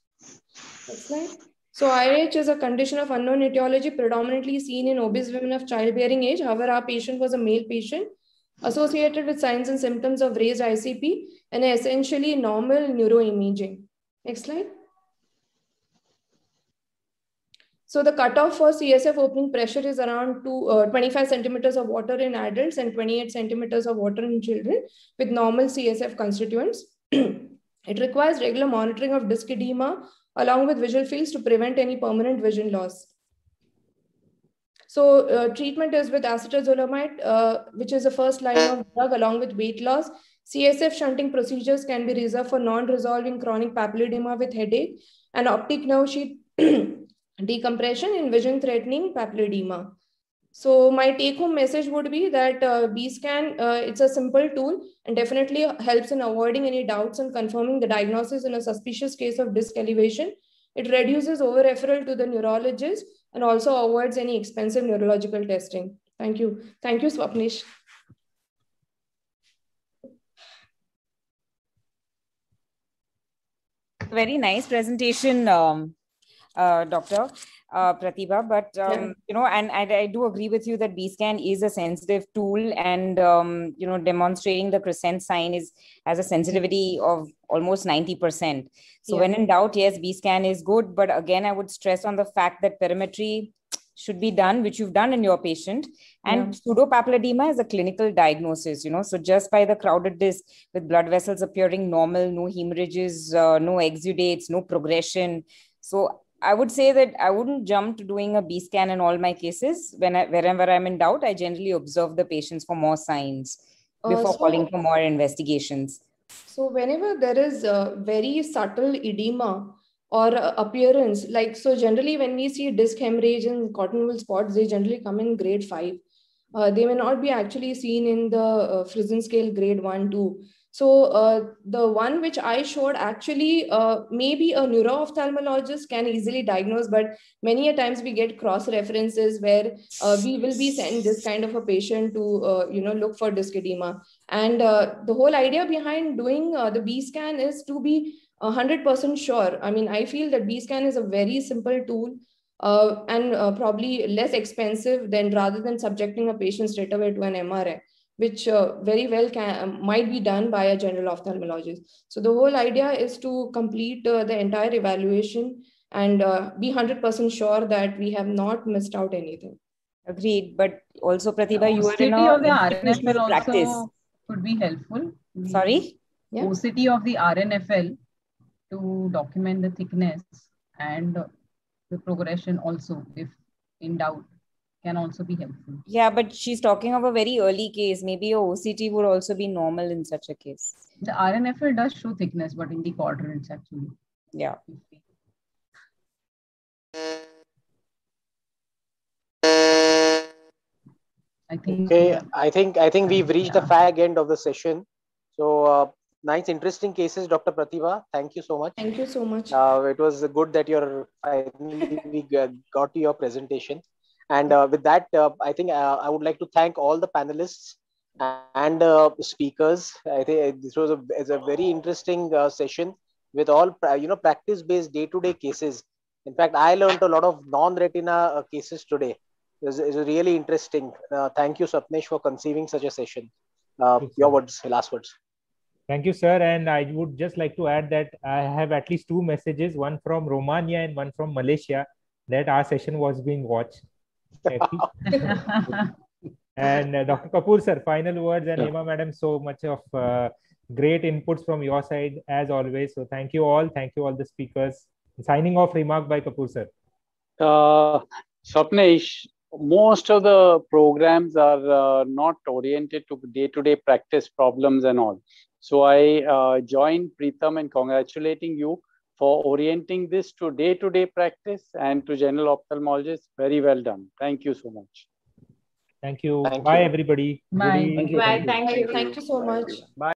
Next slide. So IIH is a condition of unknown etiology predominantly seen in obese women of childbearing age. However, our patient was a male patient. associated with signs and symptoms of raised ICP and essentially normal neuroimaging. Next slide. So the cutoff for CSF opening pressure is around 25 centimeters of water in adults and 28 centimeters of water in children with normal CSF constituents. It requires regular monitoring of disc edema along with visual fields to prevent any permanent vision loss. So treatment is with acetazolamide, which is the first line of drug along with weight loss. CSF shunting procedures can be reserved for non-resolving chronic papilledema with headache and optic nerve sheath decompression in vision-threatening papilledema. So my take-home message would be that B-scan, it's a simple tool and definitely helps in avoiding any doubts and confirming the diagnosis in a suspicious case of disc elevation. It reduces over-referral to the neurologist and also avoids any expensive neurological testing. Thank you. Thank you, Swapnish. Very nice presentation, Dr. Pratibha, but you know, and I do agree with you that B-scan is a sensitive tool, and you know, demonstrating the crescent sign has a sensitivity of almost 90%. So when in doubt, yes, B-scan is good, but again, I would stress on the fact that perimetry should be done, which you've done in your patient, and pseudopapilledema is a clinical diagnosis, you know, so just by the crowded disc with blood vessels appearing normal, no hemorrhages, no exudates, no progression. So I would say that I wouldn't jump to doing a B-scan in all my cases. Wherever I'm in doubt, I generally observe the patients for more signs before calling for more investigations. So whenever there is a very subtle edema or appearance, like, so generally when we see disc hemorrhage and cotton wool spots, they generally come in grade 5. They may not be actually seen in the Frisson scale grade 1, 2. So the one which I showed actually maybe a neuro-ophthalmologist can easily diagnose, but many a times we get cross references where we will be sending this kind of a patient to you know, look for disc edema. And the whole idea behind doing the B-scan is to be 100% sure. I mean, I feel that B-scan is a very simple tool and probably less expensive than rather than subjecting a patient straight away to an MRI, which very well might be done by a general ophthalmologist. So the whole idea is to complete the entire evaluation and be 100% sure that we have not missed out anything. Agreed, but also Pratibha, you are in a institutional practice. Also could be helpful. Sorry? Yeah. OCT of the RNFL to document the thickness and the progression also, if in doubt, can also be helpful. Yeah, but she's talking of a very early case. Maybe your OCT would also be normal in such a case. The RNFL does show thickness, but in the quadrants actually. Yeah. I think we've reached the fag end of the session. So nice, interesting cases, Dr. Pratibha. Thank you so much. Thank you so much. It was good that we got to your presentation. And with that, I think I would like to thank all the panelists and speakers. I think this was a very interesting session with all practice-based day-to-day cases. In fact, I learned a lot of non-retina cases today. It's really interesting. Thank you, Swapnish, for conceiving such a session. Your words, last words. Thank you, sir. And I would just like to add that I have at least 2 messages, one from Romania and one from Malaysia, that our session was being watched. And Dr. Kapoor, sir, final words, and Hema madam, so much of great inputs from your side as always. So thank you all the speakers. Signing off remark by Kapoor, sir. Swapnish, most of the programs are not oriented to day-to-day practice problems and all. So I join Preetham in congratulating you for orienting this to day-to-day practice and to general ophthalmologists. Very well done. Thank you so much. Thank you. Bye, everybody. Bye. Bye. Thank you so much. Bye.